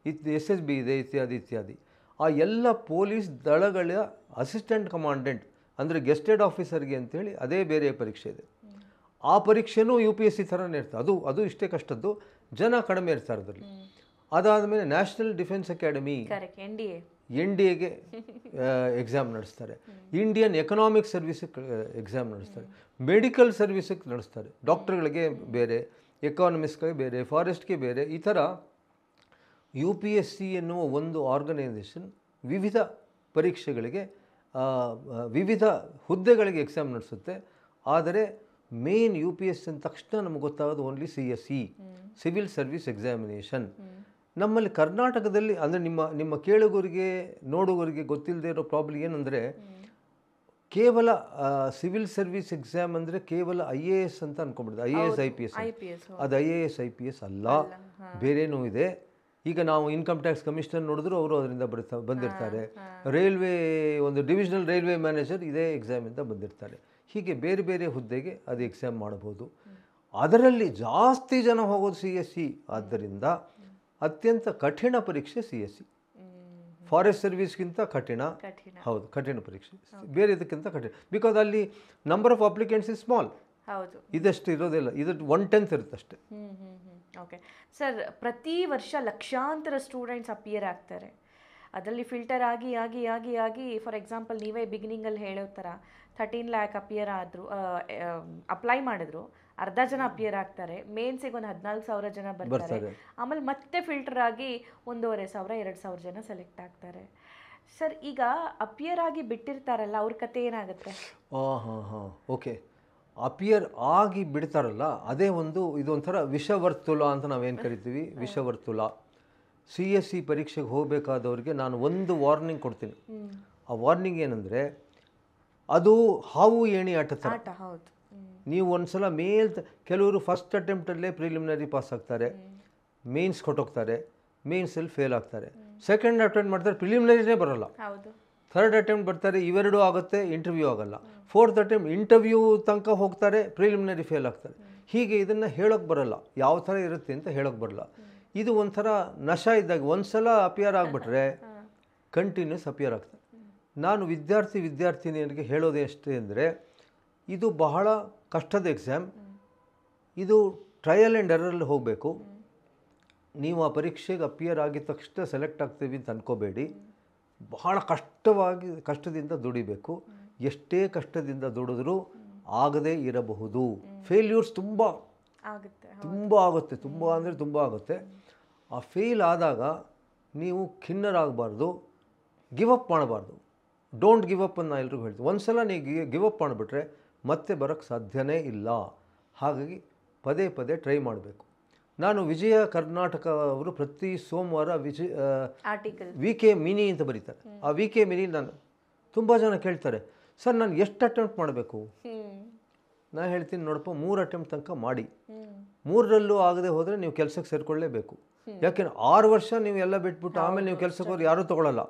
SSB ಇದೆ, ಇತ್ಯಾದಿ ಇತ್ಯಾದಿ. ಆ ಎಲ್ಲ ಪೊಲೀಸ್ ದಳಗಳ ಅಸಿಸ್ಟೆಂಟ್ ಕಮಾಂಡೆಂಟ್ ಅಂದರೆ ಗೆಸ್ಟೆಡ್ ಆಫೀಸರ್ಗೆ ಅಂತೇಳಿ ಅದೇ ಬೇರೆ ಪರೀಕ್ಷೆ ಇದೆ. ಆ ಪರೀಕ್ಷೆನೂ UPSC ಥರನೇ ಇರ್ತದೆ. ಅದು ಇಷ್ಟೇ ಕಷ್ಟದ್ದು, ಜನ ಕಡಿಮೆ ಇರ್ತಾರೆ ಅದರಲ್ಲಿ. ಅದಾದಮೇಲೆ ನ್ಯಾಷನಲ್ ಡಿಫೆನ್ಸ್ ಅಕಾಡೆಮಿ NDAಗೆ ಎಕ್ಸಾಮ್ ನಡೆಸ್ತಾರೆ. ಇಂಡಿಯನ್ ಎಕನಾಮಿಕ್ ಸರ್ವಿಸಿಗೆ ಎಕ್ಸಾಮ್ ನಡೆಸ್ತಾರೆ. ಮೆಡಿಕಲ್ ಸರ್ವಿಸಿಗೆ ನಡೆಸ್ತಾರೆ. ಡಾಕ್ಟರ್ಗಳಿಗೆ ಬೇರೆ, ಎಕಾನಮಿಸ್ಟ್ಗೆ ಬೇರೆ, ಫಾರೆಸ್ಟ್ಗೆ ಬೇರೆ. ಈ ಥರ UPSC ಎನ್ನುವ ಒಂದು ಆರ್ಗನೈಸೇಷನ್ ವಿವಿಧ ಪರೀಕ್ಷೆಗಳಿಗೆ ವಿವಿಧ ಹುದ್ದೆಗಳಿಗೆ ಎಕ್ಸಾಮ್ ನಡೆಸುತ್ತೆ. ಆದರೆ ಮೇನ್ UPSC ಅಂದ ತಕ್ಷಣ ನಮಗೆ ಗೊತ್ತಾಗೋದು only CSE, civil service examination. ನಮ್ಮಲ್ಲಿ ಕರ್ನಾಟಕದಲ್ಲಿ ಅಂದರೆ ನಿಮ್ಮ ಕೇಳುಗರಿಗೆ ನೋಡುಗರಿಗೆ ಗೊತ್ತಿಲ್ಲದೆ ಇರೋ ಪ್ರಾಬ್ಲಮ್ ಏನಂದರೆ, ಕೇವಲ ಸಿವಿಲ್ ಸರ್ವಿಸ್ ಎಕ್ಸಾಮ್ ಅಂದರೆ ಕೇವಲ IAS ಅಂತ ಅಂದ್ಕೊಂಡ್ಬಿಡ್ತಾರೆ. IAS IPS. ಅದು IAS IPS ಅಲ್ಲ, ಬೇರೆನೂ ಇದೆ. ಈಗ ನಾವು ಇನ್ಕಮ್ ಟ್ಯಾಕ್ಸ್ ಕಮಿಷನರ್ ನೋಡಿದ್ರು ಅವರು ಅದರಿಂದ ಬಂದಿರ್ತಾರೆ. ರೈಲ್ವೆ ಒಂದು ಡಿವಿಷನಲ್ ರೈಲ್ವೆ ಮ್ಯಾನೇಜರ್ ಇದೇ ಎಕ್ಸಾಮಿಂದ ಬಂದಿರ್ತಾರೆ. ಹೀಗೆ ಬೇರೆ ಬೇರೆ ಹುದ್ದೆಗೆ ಅದು ಎಕ್ಸಾಮ್ ಮಾಡಬಹುದು. ಅದರಲ್ಲಿ ಜಾಸ್ತಿ ಜನ ಹೋಗೋದು CSE. ಆದ್ದರಿಂದ ಅತ್ಯಂತ ಕಠಿಣ ಪರೀಕ್ಷೆ CSE. ಫಾರೆಸ್ಟ್ ಸರ್ವಿಸ್ಗಿಂತ ಕಠಿಣ. ಹೌದು, ಕಠಿಣ ಪರೀಕ್ಷೆ. ಬೇರೆ ಇದಕ್ಕಿಂತ ಕಠಿಣ. ಬಿಕಾಸ್ ಅಲ್ಲಿ number of applicants is small. ಹೌದು, ಇದಷ್ಟು ಇರೋದಿಲ್ಲ, ಇದು 1/10 ಇರುತ್ತೆ ಅಷ್ಟೇ. ಓಕೆ ಸರ್, ಪ್ರತಿ ವರ್ಷ ಲಕ್ಷಾಂತರ ಸ್ಟೂಡೆಂಟ್ಸ್ ಅಪಿಯರ್ ಆಗ್ತಾರೆ. ಅದರಲ್ಲಿ ಫಿಲ್ಟರ್ ಆಗಿ ಆಗಿ ಆಗಿ ಆಗಿ ಫಾರ್ ಎಕ್ಸಾಂಪಲ್ ನೀವೇ ಬಿಗಿನಿಂಗಲ್ಲಿ ಹೇಳೋ ಥರ 13 lakh ಅಪಿಯರ್ ಆದರು, ಅಪ್ಲೈ ಮಾಡಿದ್ರು, ಅರ್ಧ ಜನ ಅಪಿಯರ್ ಆಗ್ತಾರೆ. ಮೇನ್ಸಿಗೆ ಒಂದು 14,000 ಜನ ಬರ್ತಾರೆ. ಆಮೇಲೆ ಮತ್ತೆ ಫಿಲ್ಟರ್ ಆಗಿ 1,500 2,000 ಜನ ಸೆಲೆಕ್ಟ್ ಆಗ್ತಾರೆ. ಸರ್, ಈಗ ಅಪಿಯರ್ ಆಗಿ ಬಿಟ್ಟಿರ್ತಾರಲ್ಲ, ಅವ್ರ ಕತೆ ಏನಾಗುತ್ತೆ? ಓಕೆ, ಅಪಿಯರ್ ಆಗಿ ಬಿಡ್ತಾರಲ್ಲ, ಅದೇ ಇದೊಂಥರ ವಿಷವರ್ತುಲ ಅಂತ ನಾವೇನು ಕರಿತೀವಿ. ವಿಷವರ್ತುಲ. CSE ಪರೀಕ್ಷೆಗೆ ಹೋಗಬೇಕಾದವ್ರಿಗೆ ನಾನು ಒಂದು ವಾರ್ನಿಂಗ್ ಕೊಡ್ತೀನಿ. ಆ ವಾರ್ನಿಂಗ್ ಏನಂದರೆ, ಅದು ಹಾವು ಏಣಿ ಆಟ ಥರ. ಹೌದು, ನೀವು ಒಂದ್ಸಲ ಕೆಲವರು ಫಸ್ಟ್ ಅಟೆಂಪ್ಟಲ್ಲೇ ಪ್ರಿಲಿಮಿನರಿ ಪಾಸ್ ಆಗ್ತಾರೆ, ಮೇನ್ಸ್ ಕೊಟ್ಟೋಗ್ತಾರೆ, ಮೇನ್ಸಲ್ಲಿ ಫೇಲ್ ಆಗ್ತಾರೆ. ಸೆಕೆಂಡ್ ಅಟೆಂಪ್ಟ್ ಮಾಡ್ತಾರೆ, ಪ್ರಿಲಿಮಿನರಿನೇ ಬರೋಲ್ಲ. ಥರ್ಡ್ ಅಟೆಂಪ್ಟ್ ಬರ್ತಾರೆ, ಇವೆರಡೂ ಆಗುತ್ತೆ, ಇಂಟರ್ವ್ಯೂ ಆಗಲ್ಲ. ಫೋರ್ತ್ ಅಟೆಂಪ್ಟ್ ಇಂಟರ್ವ್ಯೂ ತನಕ ಹೋಗ್ತಾರೆ, ಪ್ರಿಲಿಮಿನರಿ ಫೇಲ್ ಆಗ್ತಾರೆ. ಹೀಗೆ ಇದನ್ನು ಹೇಳೋಕ್ಕೆ ಬರಲ್ಲ, ಯಾವ ಥರ ಇರುತ್ತೆ ಅಂತ ಹೇಳೋಕ್ಕೆ ಬರಲ್ಲ. ಇದು ಒಂಥರ ನಶ ಇದ್ದಾಗ ಒಂದ್ಸಲ ಅಪಿಯರ್ ಆಗಿಬಿಟ್ರೆ ಕಂಟಿನ್ಯೂಸ್ ಅಪಿಯರ್ ಆಗ್ತಾರೆ. ನಾನು ವಿದ್ಯಾರ್ಥಿನಿಯರಿಗೆ ಹೇಳೋದೇ ಅಷ್ಟೇ ಅಂದರೆ, ಇದು ಬಹಳ ಕಷ್ಟದ ಎಕ್ಸಾಮ್. ಇದು ಟ್ರಯಲ್ ಆ್ಯಂಡ್ ಎರರಲ್ಲಿ ಹೋಗಬೇಕು. ನೀವು ಆ ಪರೀಕ್ಷೆಗೆ ಅಪಿಯರ್ ಆಗಿದ ತಕ್ಷಣ ಸೆಲೆಕ್ಟ್ ಆಗ್ತೀವಿ ಅಂತ ಅಂದ್ಕೋಬೇಡಿ. ಬಹಳ ಕಷ್ಟದಿಂದ ದುಡಿಬೇಕು. ಎಷ್ಟೇ ಕಷ್ಟದಿಂದ ದುಡಿದ್ರೂ ಆಗದೇ ಇರಬಹುದು. ಫೇಲ್ಯೂರ್ಸ್ ತುಂಬ ಆಗುತ್ತೆ, ತುಂಬ ಅಂದರೆ ತುಂಬ ಆಗುತ್ತೆ. ಆ ಫೇಲ್ ಆದಾಗ ನೀವು ಖಿನ್ನರಾಗಬಾರ್ದು, ಗಿವ್ ಅಪ್ ಮಾಡಬಾರ್ದು. ಡೋಂಟ್ ಗಿವ್ ಅಪ್ ಅಂತ ಎಲ್ರಿಗೂ ಹೇಳ್ತೀವಿ. ಒಂದು ಸಲ ನೀವು ಗಿವ್ ಅಪ್ ಮಾಡಿಬಿಟ್ರೆ ಮತ್ತೆ ಬರೋಕ್ಕೆ ಸಾಧ್ಯನೇ ಇಲ್ಲ. ಹಾಗಾಗಿ ಪದೇ ಪದೇ ಟ್ರೈ ಮಾಡಬೇಕು. ನಾನು ವಿಜಯ ಕರ್ನಾಟಕ ಅವರು ಪ್ರತಿ ಸೋಮವಾರ VK ಮಿನಿ ಅಂತ ಬರೀತಾರೆ. ಆ VK ಮಿನಿ ನಾನು ತುಂಬ ಜನ ಕೇಳ್ತಾರೆ, ಸರ್ ನಾನು ಎಷ್ಟು ಅಟೆಂಪ್ಟ್ ಮಾಡಬೇಕು? ನಾನು ಹೇಳ್ತೀನಿ, ನೋಡಪ್ಪ 3 ಅಟೆಂಪ್ಟ್ ತನಕ ಮಾಡಿ. 3ರಲ್ಲೂ ಆಗದೆ ಹೋದರೆ ನೀವು ಕೆಲಸಕ್ಕೆ ಸೇರಿಕೊಳ್ಳೇಬೇಕು. ಯಾಕೆಂದ್ರೆ 6 ವರ್ಷ ನೀವು ಎಲ್ಲ ಬಿಟ್ಬಿಟ್ಟು ಆಮೇಲೆ ನೀವು ಕೆಲಸಕ್ಕೆ ಹೋದ್ರೆ ಯಾರೂ ತೊಗೊಳ್ಳಲ್ಲ.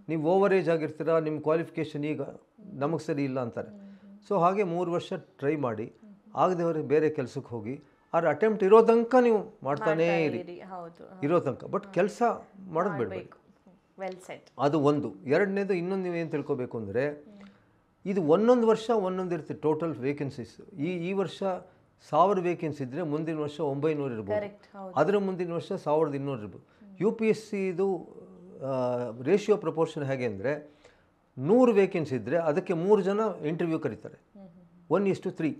ನೀವು ಓವರ್ ಏಜ್ ಆಗಿರ್ತೀರ, ನಿಮ್ಮ ಕ್ವಾಲಿಫಿಕೇಷನ್ ಈಗ ನಮಗೆ ಸರಿ ಇಲ್ಲ ಅಂತಾರೆ. ಸೊ ಹಾಗೆ 3 ವರ್ಷ ಟ್ರೈ ಮಾಡಿ, ಆಗದೆ ಹೋದರೆ ಬೇರೆ ಕೆಲಸಕ್ಕೆ ಹೋಗಿ. ಆದ್ರೆ ಅಟೆಂಪ್ಟ್ ಇರೋ ತನಕ ನೀವು ಮಾಡ್ತಾನೇ ಇರಿ, ಇರೋ ತನಕ. ಬಟ್ ಕೆಲಸ ಮಾಡೋದು ಬಿಡಬೇಕು. ಅದು ಒಂದು. ಎರಡನೇದು, ಇನ್ನೊಂದು ನೀವೇನು ತಿಳ್ಕೊಬೇಕು ಅಂದರೆ, ಇದು ಒಂದೊಂದು ವರ್ಷ ಒಂದೊಂದು ಇರುತ್ತೆ ಟೋಟಲ್ ವೇಕೆನ್ಸೀಸ್. ಈ ವರ್ಷ 1000 ವೇಕೆನ್ಸಿ ಇದ್ದರೆ ಮುಂದಿನ ವರ್ಷ 900 ಇರ್ಬೋದು, ಅದರ ಮುಂದಿನ ವರ್ಷ 1200 ಇರ್ಬೋದು. UPSC ಇದು ರೇಷಿಯೋ ಪ್ರಪೋರ್ಷನ್ ಹೇಗೆ ಅಂದರೆ, 100 ವೇಕೆನ್ಸಿ ಇದ್ದರೆ ಅದಕ್ಕೆ 3 ಜನ ಇಂಟರ್ವ್ಯೂ ಕರೀತಾರೆ, 1:3.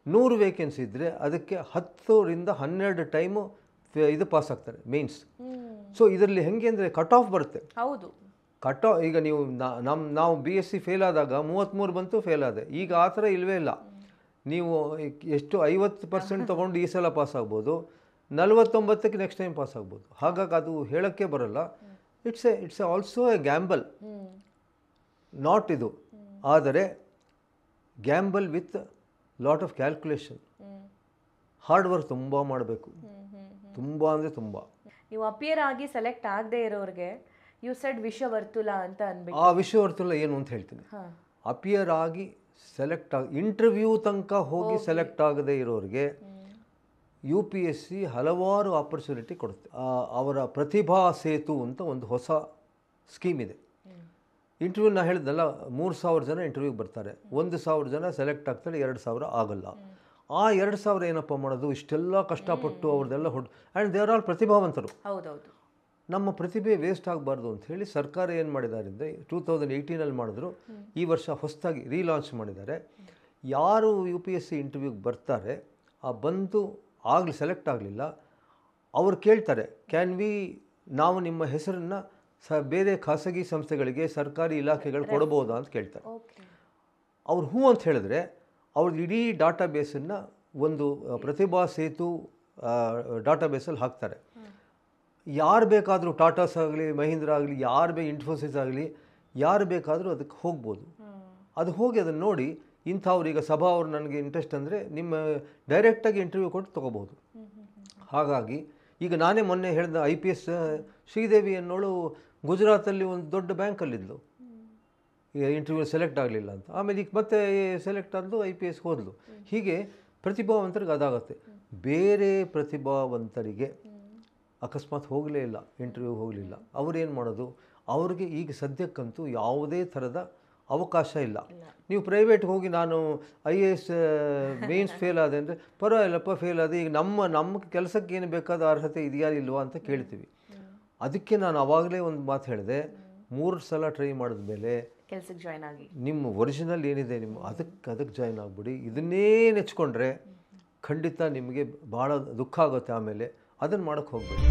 100 ವೇಕೆನ್ಸಿ ಇದ್ದರೆ ಅದಕ್ಕೆ 10ರಿಂದ 12 ಟೈಮು ಇದು ಪಾಸ್ ಆಗ್ತಾರೆ, ಮೇನ್ಸ್. ಸೊ ಇದರಲ್ಲಿ ಹೆಂಗೆ ಅಂದರೆ ಕಟ್ ಆಫ್ ಬರುತ್ತೆ. ಹೌದು, ಈಗ ನೀವು ನಾವು BSc ಫೇಲ್ ಆದಾಗ 33 ಬಂತು, ಫೇಲ್ ಆದೆ. ಈಗ ಆ ಥರ ಇಲ್ಲವೇ ಇಲ್ಲ. ನೀವು ಎಷ್ಟು 50% ತೊಗೊಂಡು ಈ ಸಲ ಪಾಸ್ ಆಗ್ಬೋದು, 49ಕ್ಕೆ ನೆಕ್ಸ್ಟ್ ಟೈಮ್ ಪಾಸ್ ಆಗ್ಬೋದು. ಹಾಗಾಗಿ ಅದು ಹೇಳೋಕ್ಕೆ ಬರಲ್ಲ. It's also A gamble, not ಇದು. ಆದರೆ gamble with lot of calculation. Hard work ತುಂಬ ಮಾಡಬೇಕು, ತುಂಬ ಅಂದರೆ ತುಂಬ. ನೀವು ಅಪಿಯರ್ ಆಗಿ ಸೆಲೆಕ್ಟ್ ಆಗದೆ ಇರೋರಿಗೆ ಯು ಸೆಡ್ ವಿಷವರ್ತುಲ ಅಂತ ಅನ್ಬಿಟ್ಟು. ಆ ವಿಷವರ್ತುಲ ಏನು ಅಂತ ಹೇಳ್ತೀನಿ. ಅಪಿಯರ್ ಆಗಿ ಸೆಲೆಕ್ಟ್ ಇಂಟರ್ವ್ಯೂ ತನಕ ಹೋಗಿ ಸೆಲೆಕ್ಟ್ ಆಗದೆ ಇರೋರಿಗೆ UPSC ಹಲವಾರು ಆಪರ್ಚುನಿಟಿ ಕೊಡುತ್ತೆ. ಅವರ ಪ್ರತಿಭಾ ಸೇತು ಅಂತ ಒಂದು ಹೊಸ ಸ್ಕೀಮ್ ಇದೆ. ಇಂಟರ್ವ್ಯೂ ನಾನು ಹೇಳಿದ್ನಲ್ಲ, 3000 ಜನ ಇಂಟರ್ವ್ಯೂಗೆ ಬರ್ತಾರೆ, 1000 ಜನ ಸೆಲೆಕ್ಟ್ ಆಗ್ತಾರೆ, 2000 ಆಗಲ್ಲ. ಆ 2000 ಏನಪ್ಪ ಮಾಡೋದು? ಇಷ್ಟೆಲ್ಲ ಕಷ್ಟಪಟ್ಟು ಅವ್ರದ್ದೆಲ್ಲ ಆ್ಯಂಡ್ ದೇ ಆರ್ ಆಲ್ ಪ್ರತಿಭಾವಂತರು. ಹೌದೌದು. ನಮ್ಮ ಪ್ರತಿಭೆ ವೇಸ್ಟ್ ಆಗಬಾರ್ದು ಅಂತ ಹೇಳಿ ಸರ್ಕಾರ ಏನು ಮಾಡಿದ್ದಾರೆ ಅಂದರೆ, 2018 ಮಾಡಿದ್ರು, ಈ ವರ್ಷ ಹೊಸದಾಗಿ ರೀಲಾಂಚ್ ಮಾಡಿದ್ದಾರೆ. ಯಾರು UPSC ಇಂಟರ್ವ್ಯೂಗೆ ಬರ್ತಾರೆ, ಬಂದು ಸೆಲೆಕ್ಟ್ ಆಗಲಿಲ್ಲ, ಅವ್ರು ಕೇಳ್ತಾರೆ, ನಾವು ನಿಮ್ಮ ಹೆಸರನ್ನು ಬೇರೆ ಖಾಸಗಿ ಸಂಸ್ಥೆಗಳಿಗೆ ಸರ್ಕಾರಿ ಇಲಾಖೆಗಳು ಕೊಡಬಹುದಾ ಅಂತ ಕೇಳ್ತಾರೆ. ಓಕೆ. ಅವ್ರು ಹ್ಞೂ ಅಂತ ಹೇಳಿದ್ರೆ ಅವ್ರದ್ದು ಇಡೀ ಡಾಟಾಬೇಸನ್ನು ಒಂದು ಪ್ರತಿಭಾ ಸೇತು ಡಾಟಾಬೇಸಲ್ಲಿ ಹಾಕ್ತಾರೆ. ಯಾರು ಬೇಕಾದರೂ ಟಾಟಾಸ್ ಆಗಲಿ, ಮಹೀಂದ್ರ ಆಗಲಿ, ಯಾರು ಇನ್ಫೋಸಿಸ್ ಆಗಲಿ, ಯಾರು ಬೇಕಾದರೂ ಅದಕ್ಕೆ ಹೋಗ್ಬೋದು. ಅದು ಹೋಗಿ ಅದನ್ನು ನೋಡಿ ಇಂಥವ್ರು ಈಗ ಸಭಾ ಅವ್ರು ನನಗೆ ಇಂಟ್ರೆಸ್ಟ್ ಅಂದರೆ ನಿಮ್ಮ ಡೈರೆಕ್ಟಾಗಿ ಇಂಟರ್ವ್ಯೂ ಕೊಟ್ಟು ತೊಗೋಬೋದು. ಹಾಗಾಗಿ ಈಗ ನಾನೇ ಮೊನ್ನೆ ಹೇಳಿದ IPS ಶ್ರೀದೇವಿ ಅನ್ನೋಳು ಗುಜರಾತಲ್ಲಿ ಒಂದು ದೊಡ್ಡ ಬ್ಯಾಂಕಲ್ಲಿದ್ಲು, ಇಂಟರ್ವ್ಯೂ ಸೆಲೆಕ್ಟ್ ಆಗಲಿಲ್ಲ ಅಂತ. ಆಮೇಲೆ ಈಗ ಮತ್ತೆ ಸೆಲೆಕ್ಟ್ ಆದ್ಲು, IPS ಹೋದ್ಲು. ಹೀಗೆ ಪ್ರತಿಭಾವಂತರಿಗೆ ಅದಾಗತ್ತೆ. ಬೇರೆ ಪ್ರತಿಭಾವಂತರಿಗೆ ಅಕಸ್ಮಾತ್ ಹೋಗಲೇ ಇಲ್ಲ, ಇಂಟರ್ವ್ಯೂ ಹೋಗಲಿಲ್ಲ, ಅವ್ರೇನು ಮಾಡೋದು? ಅವ್ರಿಗೆ ಈಗ ಸದ್ಯಕ್ಕಂತೂ ಯಾವುದೇ ಥರದ ಅವಕಾಶ ಇಲ್ಲ. ನೀವು ಪ್ರೈವೇಟ್ಗೆ ಹೋಗಿ ನಾನು IAS ಮೇನ್ಸ್ ಫೇಲ್ ಆದೆ ಅಂದರೆ ಪರವಾಗಿಲ್ಲಪ್ಪ, ಫೇಲ್ ಆದೆ, ಈಗ ನಮ್ಮ ಕೆಲಸಕ್ಕೆ ಏನು ಬೇಕಾದ ಅರ್ಹತೆ ಇದೆಯಾ ಇಲ್ವಾ ಅಂತ ಕೇಳ್ತೀವಿ. ಅದಕ್ಕೆ ನಾನು ಆವಾಗಲೇ ಒಂದು ಮಾತು ಹೇಳಿದೆ, 3 ಸಲ ಟ್ರೈ ಮಾಡಿದ ಮೇಲೆ ಕೆಲಸಕ್ಕೆ ಜಾಯ್ನ್ ಆಗಿ ನಿಮ್ಮ ಒರಿಜಿನಲ್ ಏನಿದೆ ನಿಮ್ಮ ಅದಕ್ಕೆ ಜಾಯ್ನ್ ಆಗಿಬಿಡಿ. ಇದನ್ನೇ ನೆಚ್ಕೊಂಡ್ರೆ ಖಂಡಿತ ನಿಮಗೆ ಭಾಳ ದುಃಖ ಆಗುತ್ತೆ. ಆಮೇಲೆ ಅದನ್ನು ಮಾಡೋಕ್ಕೆ ಹೋಗ್ಬೇಡಿ.